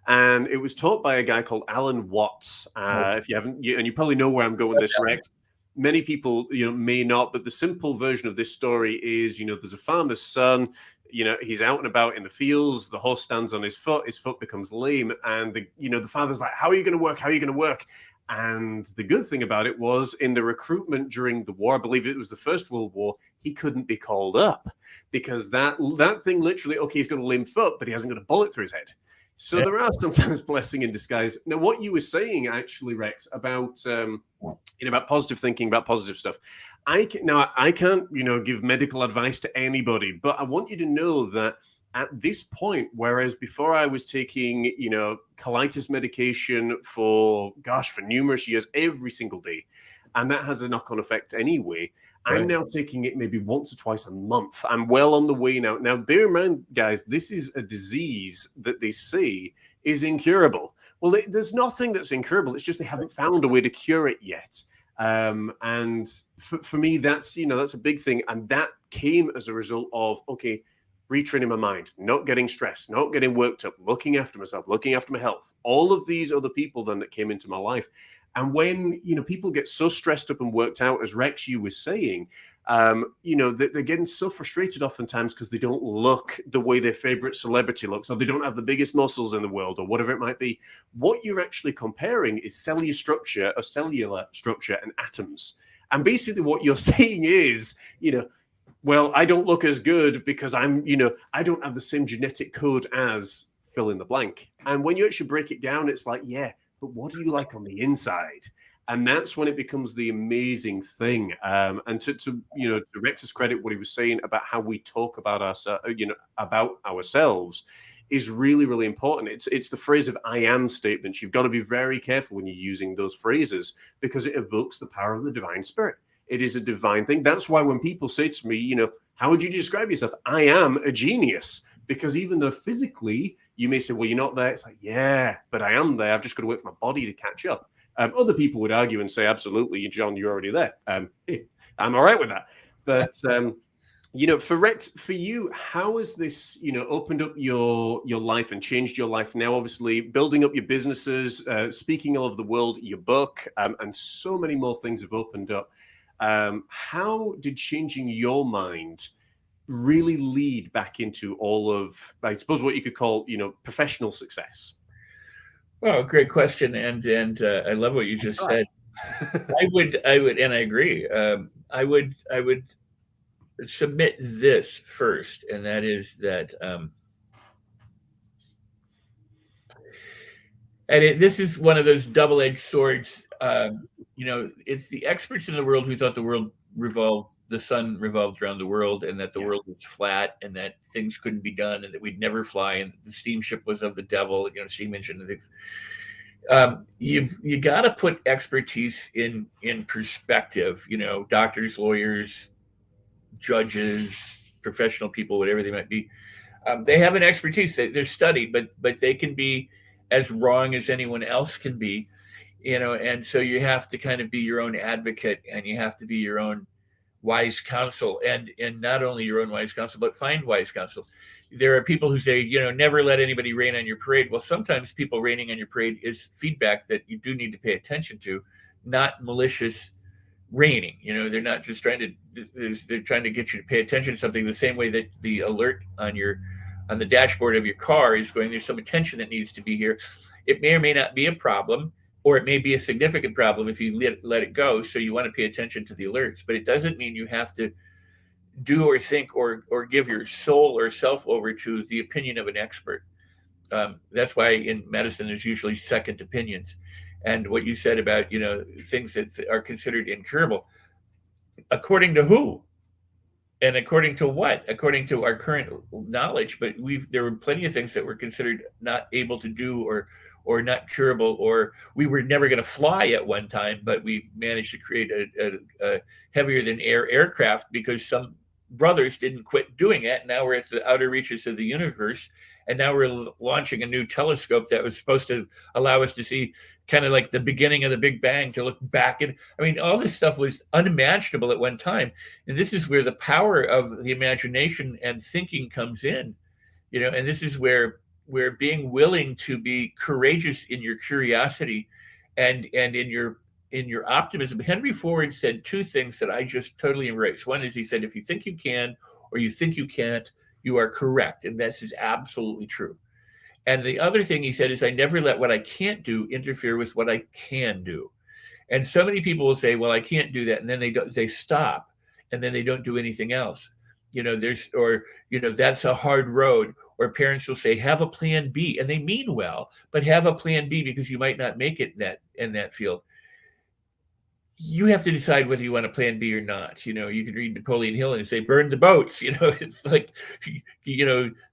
and it was taught by a guy called Alan Watts. If you haven't, and you probably know where I'm going with this, Rex. Many people, may not, but the simple version of this story is, there's a farmer's son. He's out and about in the fields. The horse stands on his foot. His foot becomes lame, and the father's like, "How are you going to work? How are you going to work?" And the good thing about it was, in the recruitment during the war, I believe it was the First World War, he couldn't be called up because that thing literally, okay, he's got a lame foot, but he hasn't got a bullet through his head. So there are sometimes blessing in disguise. Now, what you were saying, actually, Rex, about about positive thinking, about positive stuff, I can't give medical advice to anybody, but I want you to know that at this point, whereas before I was taking colitis medication for numerous years, every single day, and that has a knock-on effect anyway. I'm now taking it maybe once or twice a month. I'm well on the way now. Now, bear in mind, guys, this is a disease that they say is incurable. Well, there's nothing that's incurable. It's just they haven't found a way to cure it yet. And for me, that's a big thing. And that came as a result of, retraining my mind, not getting stressed, not getting worked up, looking after myself, looking after my health, all of these other people then that came into my life. And when, people get so stressed up and worked out, as Rex, you were saying, they're getting so frustrated oftentimes because they don't look the way their favorite celebrity looks, or they don't have the biggest muscles in the world, or whatever it might be. What you're actually comparing is cellular structure and atoms. And basically what you're saying is, well, I don't look as good because I don't have the same genetic code as fill in the blank. And when you actually break it down, it's like, but what do you like on the inside? And that's when it becomes the amazing thing. And to Rex's credit, what he was saying about how we talk about ourselves is really, really important. It's the phrase of I am statements. You've got to be very careful when you're using those phrases because it evokes the power of the divine spirit. It is a divine thing. That's why when people say to me, how would you describe yourself? I am a genius. Because even though physically you may say, well, you're not there. It's like, yeah, but I am there. I've just got to wait for my body to catch up. Other people would argue and say, absolutely, John, you're already there. I'm all right with that. But For you, how has this, opened up your life and changed your life now? Obviously, building up your businesses, speaking all over the world, your book, and so many more things have opened up. How did changing your mind really lead back into all of, I suppose, what you could call, professional success? Well, great question, and I love what you just said. I would, and I agree. I would submit this first, and that is that, this is one of those double-edged swords. It's the experts in the world who thought the sun revolved around the world, and that the world was flat, and that things couldn't be done, and that we'd never fly, and the steamship was of the devil. Steam engine and things. You got to put expertise in perspective. Doctors, lawyers, judges, professional people, whatever they might be. They have an expertise. They're studied, but they can be as wrong as anyone else can be. And so you have to kind of be your own advocate, and you have to be your own wise counsel, and not only your own wise counsel, but find wise counsel. There are people who say, never let anybody rain on your parade. Well, sometimes people raining on your parade is feedback that you do need to pay attention to, not malicious raining. They're not just they're trying to get you to pay attention to something, the same way that the alert on the dashboard of your car is going, there's some attention that needs to be here. It may or may not be a problem, or it may be a significant problem if you let it go. So you want to pay attention to the alerts, but it doesn't mean you have to do or think or give your soul or self over to the opinion of an expert. That's why in medicine there's usually second opinions. And what you said about things that are considered incurable, according to who, and according to what? According to our current knowledge. But there were plenty of things that were considered not able to do or not curable, or we were never going to fly at one time, but we managed to create a heavier than air aircraft because some brothers didn't quit doing it. Now we're at the outer reaches of the universe, and now we're launching a new telescope that was supposed to allow us to see kind of like the beginning of the Big Bang, to look back at. All this stuff was unimaginable at one time, and this is where the power of the imagination and thinking comes in, and this is where being willing to be courageous in your curiosity and in your optimism. Henry Ford said two things that I just totally embrace. One is, he said, if you think you can or you think you can't, you are correct. And this is absolutely true. And the other thing he said is, I never let what I can't do interfere with what I can do. And so many people will say, well, I can't do that. And then they stop, and then they don't do anything else. That's a hard road. Or parents will say, have a plan B, and they mean well, but have a plan B because you might not make it in that field. You have to decide whether you want a plan B or not. You can read Napoleon Hill and say, burn the boats. It's like,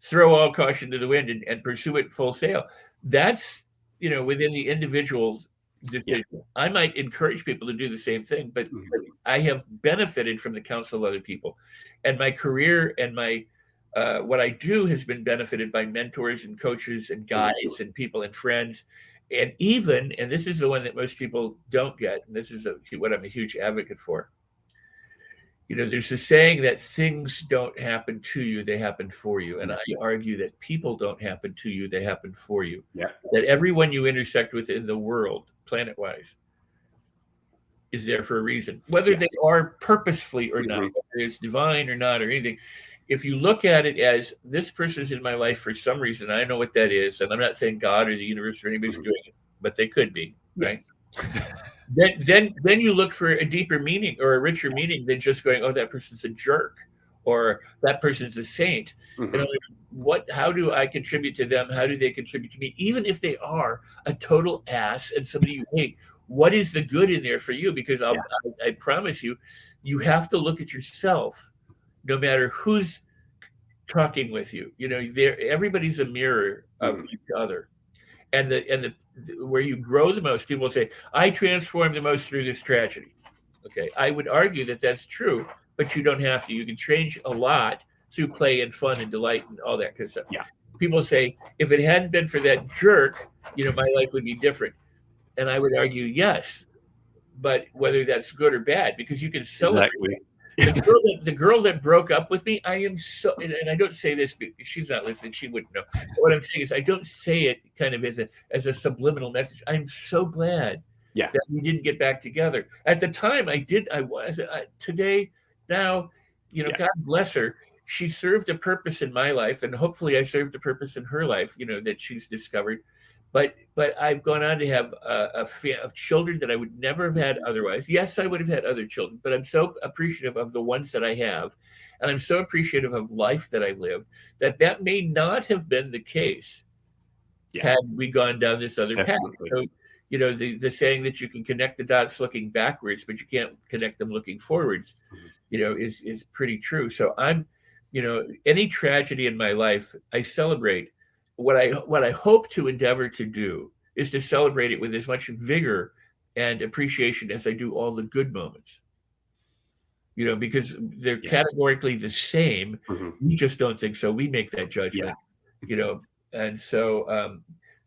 throw all caution to the wind and pursue it full sail. That's, within the individual decision. Yeah. I might encourage people to do the same thing, but I have benefited from the counsel of other people. And my career and my what I do has been benefited by mentors and coaches and guides and people and friends. And this is the one that most people don't get, and this is what I'm a huge advocate for. There's a saying that things don't happen to you, they happen for you. And I argue that people don't happen to you, they happen for you. Yeah. That everyone you intersect with in the world, planet-wise, is there for a reason. Whether they are purposefully or not, whether it's divine or not or anything. If you look at it as, this person's in my life for some reason, I know what that is, and I'm not saying God or the universe or anybody's doing it, but they could be, right? then you look for a deeper meaning or a richer meaning than just going, oh, that person's a jerk, or that person's a saint. How do I contribute to them? How do they contribute to me? Even if they are a total ass and somebody you hate, what is the good in there for you? Because I promise you, you have to look at yourself. No matter who's talking with you, everybody's a mirror of each other, and where you grow the most, people say, I transform the most through this tragedy. Okay, I would argue that that's true, but you don't have to. You can change a lot through play and fun and delight and all that kind of stuff. Yeah. People say, if it hadn't been for that jerk, my life would be different. And I would argue, yes, but whether that's good or bad, because you can celebrate. Exactly. The girl that broke up with me, I am so, and I don't say this because she's not listening, she wouldn't know. But what I'm saying is I don't say it kind of as a subliminal message. I'm so glad that we didn't get back together. At the time I was today, now, God bless her. She served a purpose in my life, and hopefully I served a purpose in her life, that she's discovered. But I've gone on to have of children that I would never have had otherwise. Yes, I would have had other children, but I'm so appreciative of the ones that I have, and I'm so appreciative of life that I lived, that may not have been the case had we gone down this other path. So, the saying that you can connect the dots looking backwards, but you can't connect them looking forwards, is pretty true. So I'm, any tragedy in my life, I celebrate. What I hope to endeavor to do is to celebrate it with as much vigor and appreciation as I do all the good moments. Because they're categorically the same. We just don't think so. We make that judgment. And so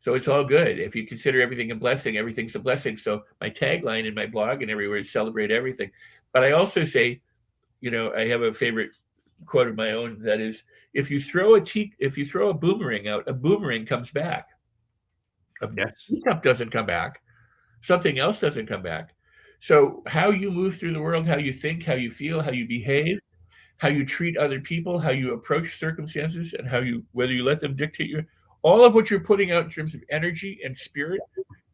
it's all good. If you consider everything a blessing, everything's a blessing. So my tagline in my blog and everywhere is celebrate everything. But I also say, I have a favorite quote of my own that is, if you throw a boomerang out, a boomerang comes back. A teacup doesn't come back. Something else doesn't come back. So how you move through the world, how you think, how you feel, how you behave, how you treat other people, how you approach circumstances, and whether you let them dictate you, all of what you're putting out in terms of energy and spirit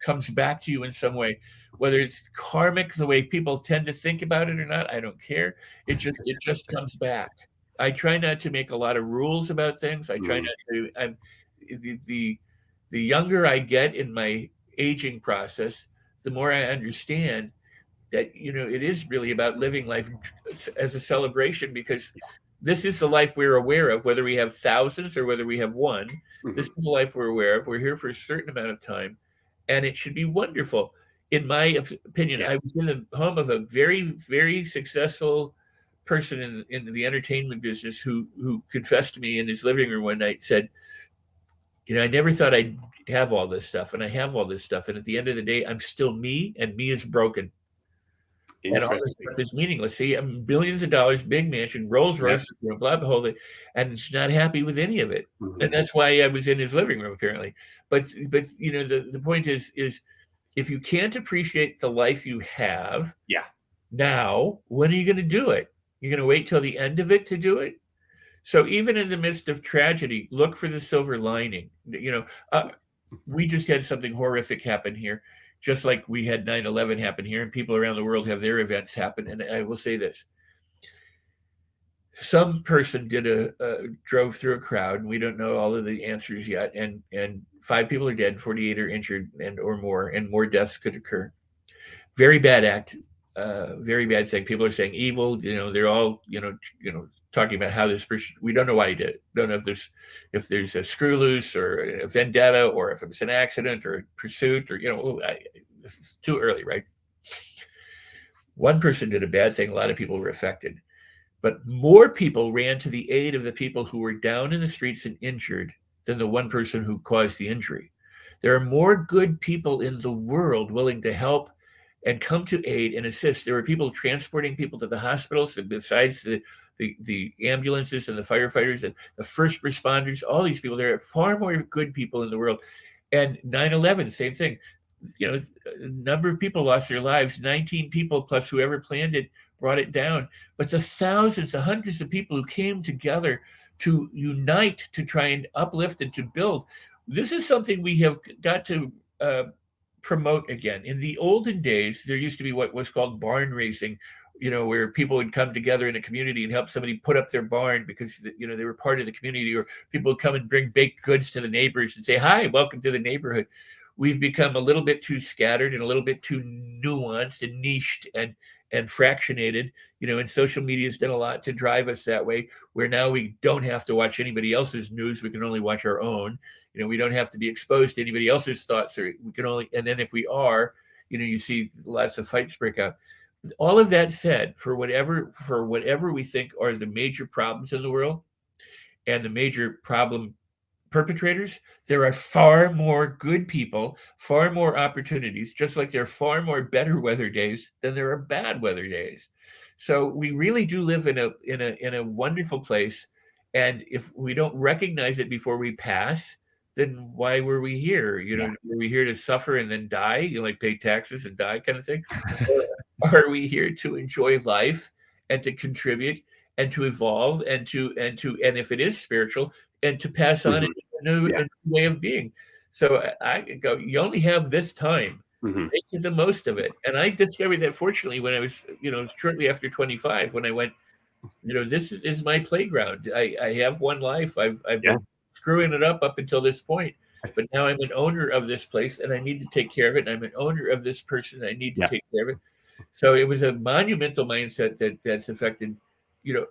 comes back to you in some way. Whether it's karmic, the way people tend to think about it or not, I don't care. It just comes back. I try not to make a lot of rules about things. I try not to. The younger I get in my aging process, the more I understand that it is really about living life as a celebration, because this is the life we're aware of, whether we have thousands or whether we have one. This is the life we're aware of. We're here for a certain amount of time, and it should be wonderful. In my opinion, I was in the home of a very, very successful person in the entertainment business who confessed to me in his living room one night, said, I never thought I'd have all this stuff, and I have all this stuff, and at the end of the day, I'm still me, and me is broken. And all this stuff is meaningless. See, I'm billions of dollars, big mansion, Rolls Royce, blah, blah, blah, and it's not happy with any of it. And that's why I was in his living room, apparently. But the point is if you can't appreciate the life you have, now, when are you going to do it? You're going to wait till the end of it to do it? So even in the midst of tragedy, look for the silver lining. We just had something horrific happen here, just like we had 9/11 happen here, and people around the world have their events happen. And I will say this. Some person drove through a crowd, and we don't know all of the answers yet, and 5 people are dead, 48 are injured or more deaths could occur. Very bad act. Very bad thing. People are saying evil. They're all talking about how this person. We don't know why he did it. Don't know if there's a screw loose or a vendetta, or if it's an accident or a pursuit, or this is too early, right? One person did a bad thing. A lot of people were affected, but more people ran to the aid of the people who were down in the streets and injured than the one person who caused the injury. There are more good people in the world willing to help and come to aid and assist. There were people transporting people to the hospitals, and besides the ambulances and the firefighters and the first responders, all these people, there are far more good people in the world. And 9/11, same thing. A number of people lost their lives, 19 people plus whoever planned it brought it down. But the thousands, the hundreds of people who came together to unite, to try and uplift and to build, this is something we have got to promote again. In the olden days, there used to be what was called barn racing, where people would come together in a community and help somebody put up their barn because, they were part of the community, or people would come and bring baked goods to the neighbors and say, hi, welcome to the neighborhood. We've become a little bit too scattered and a little bit too nuanced and niched and fractionated, and social media has done a lot to drive us that way, where now we don't have to watch anybody else's news. We can only watch our own. We don't have to be exposed to anybody else's thoughts, or we can only, and then if we are, you see lots of fights break out. All of that said, for whatever we think are the major problems in the world and the major problem perpetrators, there are far more good people, far more opportunities, just like there are far more better weather days than there are bad weather days. So we really do live in a wonderful place. And if we don't recognize it before we pass, then why were we here? Were we here to suffer and then die, like pay taxes and die kind of thing? Or are we here to enjoy life and to contribute and to evolve and if it is spiritual, and to pass on into a new way of being? So I go, you only have this time. Make the most of it. And I discovered that fortunately when I was, shortly after 25, when I went, this is my playground. I have one life. I've been screwing it up until this point, but now I'm an owner of this place and I need to take care of it. And I'm an owner of this person. I need to take care of it. So it was a monumental mindset that's affected,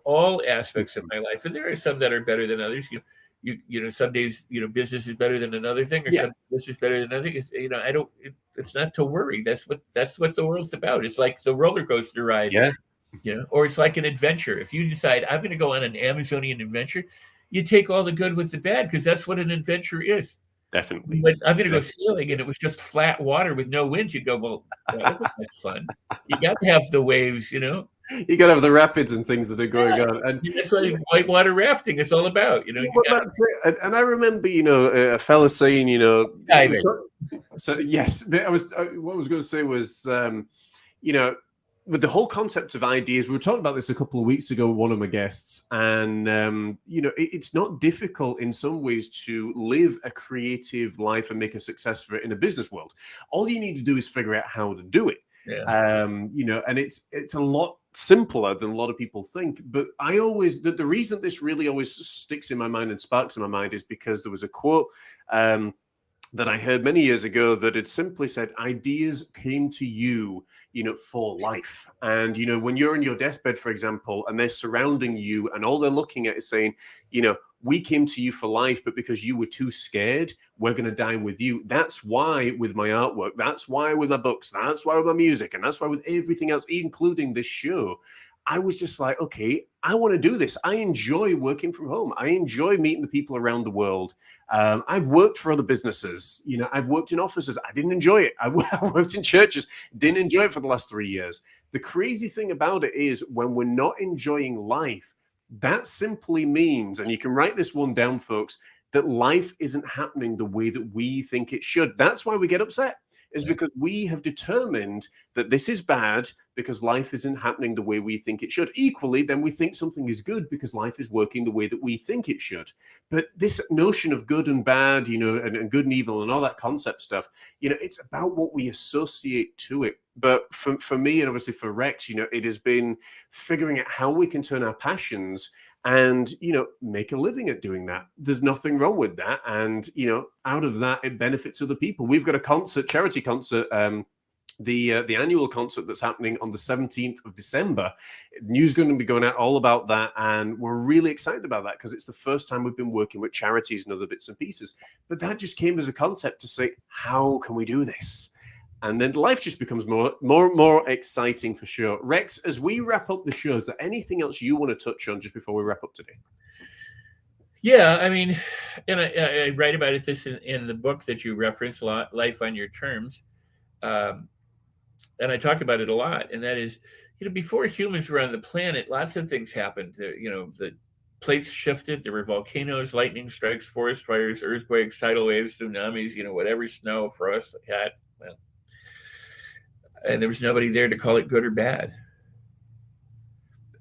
all aspects of my life. And there are some that are better than others. Some days, business is better than another thing, or some business is better than another thing. It's not to worry. That's what the world's about. It's like the roller coaster ride. Or it's like an adventure. If you decide I'm going to go on an Amazonian adventure, you take all the good with the bad, because that's what an adventure is. Definitely. But I'm going to go sailing and it was just flat water with no wind. You'd go, well, that was fun. You got to have the waves, You got to have the rapids and things that are going on. And that's what whitewater rafting is all about. That's it. And I remember, a fella saying, so yes, but what I was going to say was, with the whole concept of ideas, we were talking about this a couple of weeks ago with one of my guests, and it's not difficult in some ways to live a creative life and make a success of it in a business world. All you need to do is figure out how to do it. And it's a lot simpler than a lot of people think. But I always, the reason this really always sticks in my mind and sparks in my mind is because there was a quote that I heard many years ago that had simply said, ideas came to you, for life. And, when you're on your deathbed, for example, and they're surrounding you and all they're looking at is saying, we came to you for life, but because you were too scared, we're going to die with you. That's why with my artwork, that's why with my books, that's why with my music, and that's why with everything else, including this show, I was just like, okay, I want to do this. I enjoy working from home. I enjoy meeting the people around the world. I've worked for other businesses. I've worked in offices. I didn't enjoy it. I worked in churches. Didn't enjoy it for the last 3 years. The crazy thing about it is when we're not enjoying life, that simply means, and you can write this one down, folks, that life isn't happening the way that we think it should. That's why we get upset. Is because we have determined that this is bad because life isn't happening the way we think it should. Equally, then we think something is good because life is working the way that we think it should. But this notion of good and bad, and good and evil and all that concept stuff, it's about what we associate to it. But for me, and obviously for Rex, it has been figuring out how we can turn our passions and, make a living at doing that. There's nothing wrong with that. And, out of that, it benefits other people. We've got a charity concert, the annual concert that's happening on the 17th of December. News going to be going out all about that. And we're really excited about that because it's the first time we've been working with charities and other bits and pieces. But that just came as a concept to say, how can we do this? And then life just becomes more exciting for sure. Rex, as we wrap up the show, is there anything else you want to touch on just before we wrap up today? Yeah, I mean, and I write about it this in the book that you reference, Life on Your Terms. And I talk about it a lot. And that is, before humans were on the planet, lots of things happened. The plates shifted. There were volcanoes, lightning strikes, forest fires, earthquakes, tidal waves, tsunamis, whatever, snow, frost, had. Well, and there was nobody there to call it good or bad.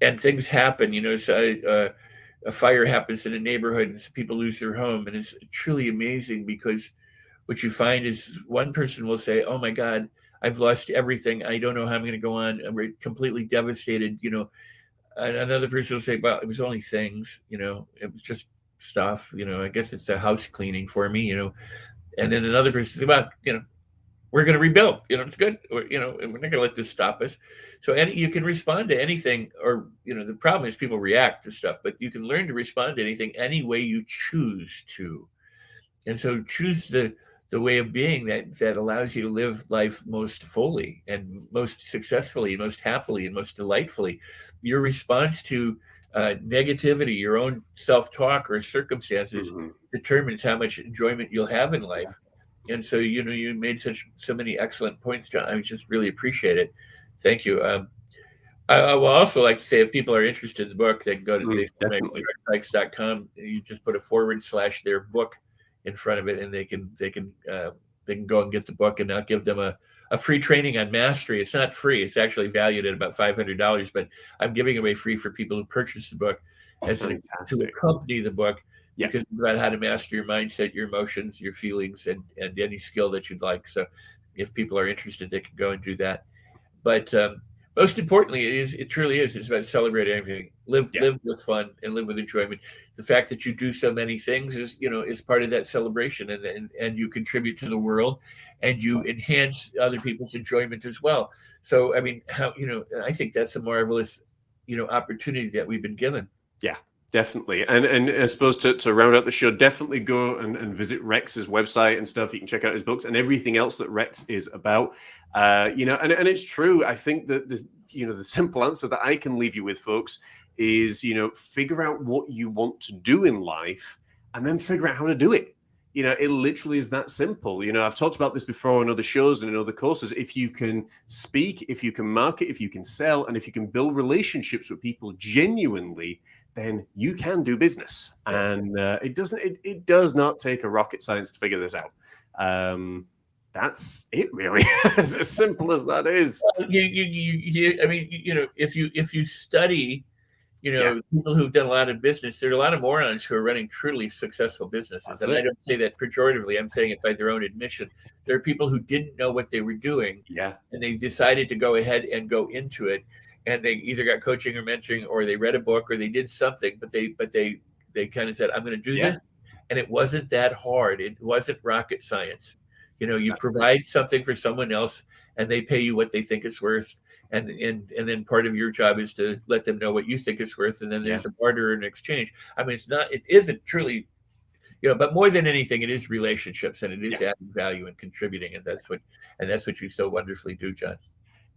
And things happen, so a fire happens in a neighborhood and people lose their home. And it's truly amazing because what you find is one person will say, oh my God, I've lost everything. I don't know how I'm going to go on. I'm completely devastated, And another person will say, well, it was only things, it was just stuff, I guess it's a house cleaning for me, And then another person says, well, we're going to rebuild, it's good. Or, we're not going to let this stop us. So you can respond to anything, or, the problem is people react to stuff, but you can learn to respond to anything any way you choose to. And so choose the way of being that allows you to live life most fully and most successfully, and most happily and most delightfully. Your response to negativity, your own self-talk or circumstances determines how much enjoyment you'll have in life. And so, you made so many excellent points, John. I just really appreciate it. Thank you. I will also like to say, if people are interested in the book, they can go to Definitely. Sikes.com. You just put a / their book in front of it, and they can go and get the book, and I'll give them a free training on mastery. It's not free; it's actually valued at about $500, but I'm giving away free for people who purchase the book as to Fantastic. accompany the book. Yeah. Because it's about how to master your mindset, your emotions, your feelings, and any skill that you'd like. So, if people are interested, they can go and do that. But most importantly, it truly is. It's about celebrating everything. Live with fun and live with enjoyment. The fact that you do so many things is part of that celebration, and you contribute to the world, and you enhance other people's enjoyment as well. So I mean, I think that's a marvelous opportunity that we've been given. Yeah, definitely. And I suppose to round out the show, definitely go and visit Rex's website and stuff. You can check out his books and everything else that Rex is about. And it's true. I think that the simple answer that I can leave you with, folks, is figure out what you want to do in life and then figure out how to do it. It literally is that simple. I've talked about this before on other shows and in other courses. If you can speak, if you can market, if you can sell, and if you can build relationships with people genuinely, then you can do business. And it does not take a rocket science to figure this out. That's it, really. As simple as that is. If you study, people who've done a lot of business, there are a lot of morons who are running truly successful businesses. That's and it. I don't say that pejoratively. I'm saying it by their own admission. There are people who didn't know what they were doing. Yeah. And they decided to go ahead and go into it. And they either got coaching or mentoring, or they read a book, or they did something, but they kind of said, I'm going to do this. And it wasn't that hard. It wasn't rocket science. You provide something for someone else, and they pay you what they think it's worth. And then part of your job is to let them know what you think it's worth, and then there's a barter and exchange. I mean, it isn't truly, but more than anything, it is relationships, and it is adding value and contributing, and that's what you so wonderfully do, John.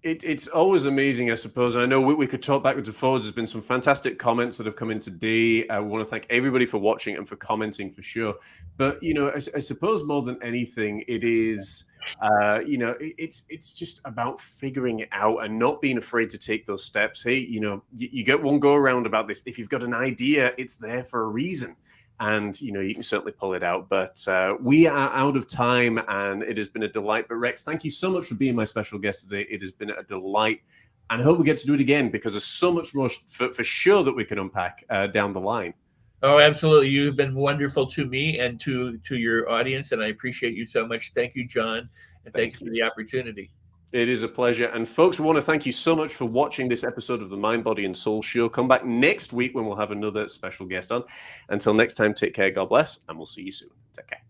It's always amazing, I suppose. I know we could talk backwards and forwards. There's been some fantastic comments that have come in today. I want to thank everybody for watching and for commenting for sure. But, I suppose more than anything, it is, it's just about figuring it out and not being afraid to take those steps. Hey, you get one go around about this. If you've got an idea, it's there for a reason. And, you can certainly pull it out. But we are out of time, and it has been a delight. But Rex, thank you so much for being my special guest today. It has been a delight. And I hope we get to do it again, because there's so much more for sure that we can unpack down the line. Oh, absolutely. You've been wonderful to me and to your audience, and I appreciate you so much. Thank you, John. And thank you for the opportunity. It is a pleasure. And folks, we want to thank you so much for watching this episode of the Mind, Body, and Soul Show. Come back next week when we'll have another special guest on. Until next time, take care, God bless, and we'll see you soon. Take care.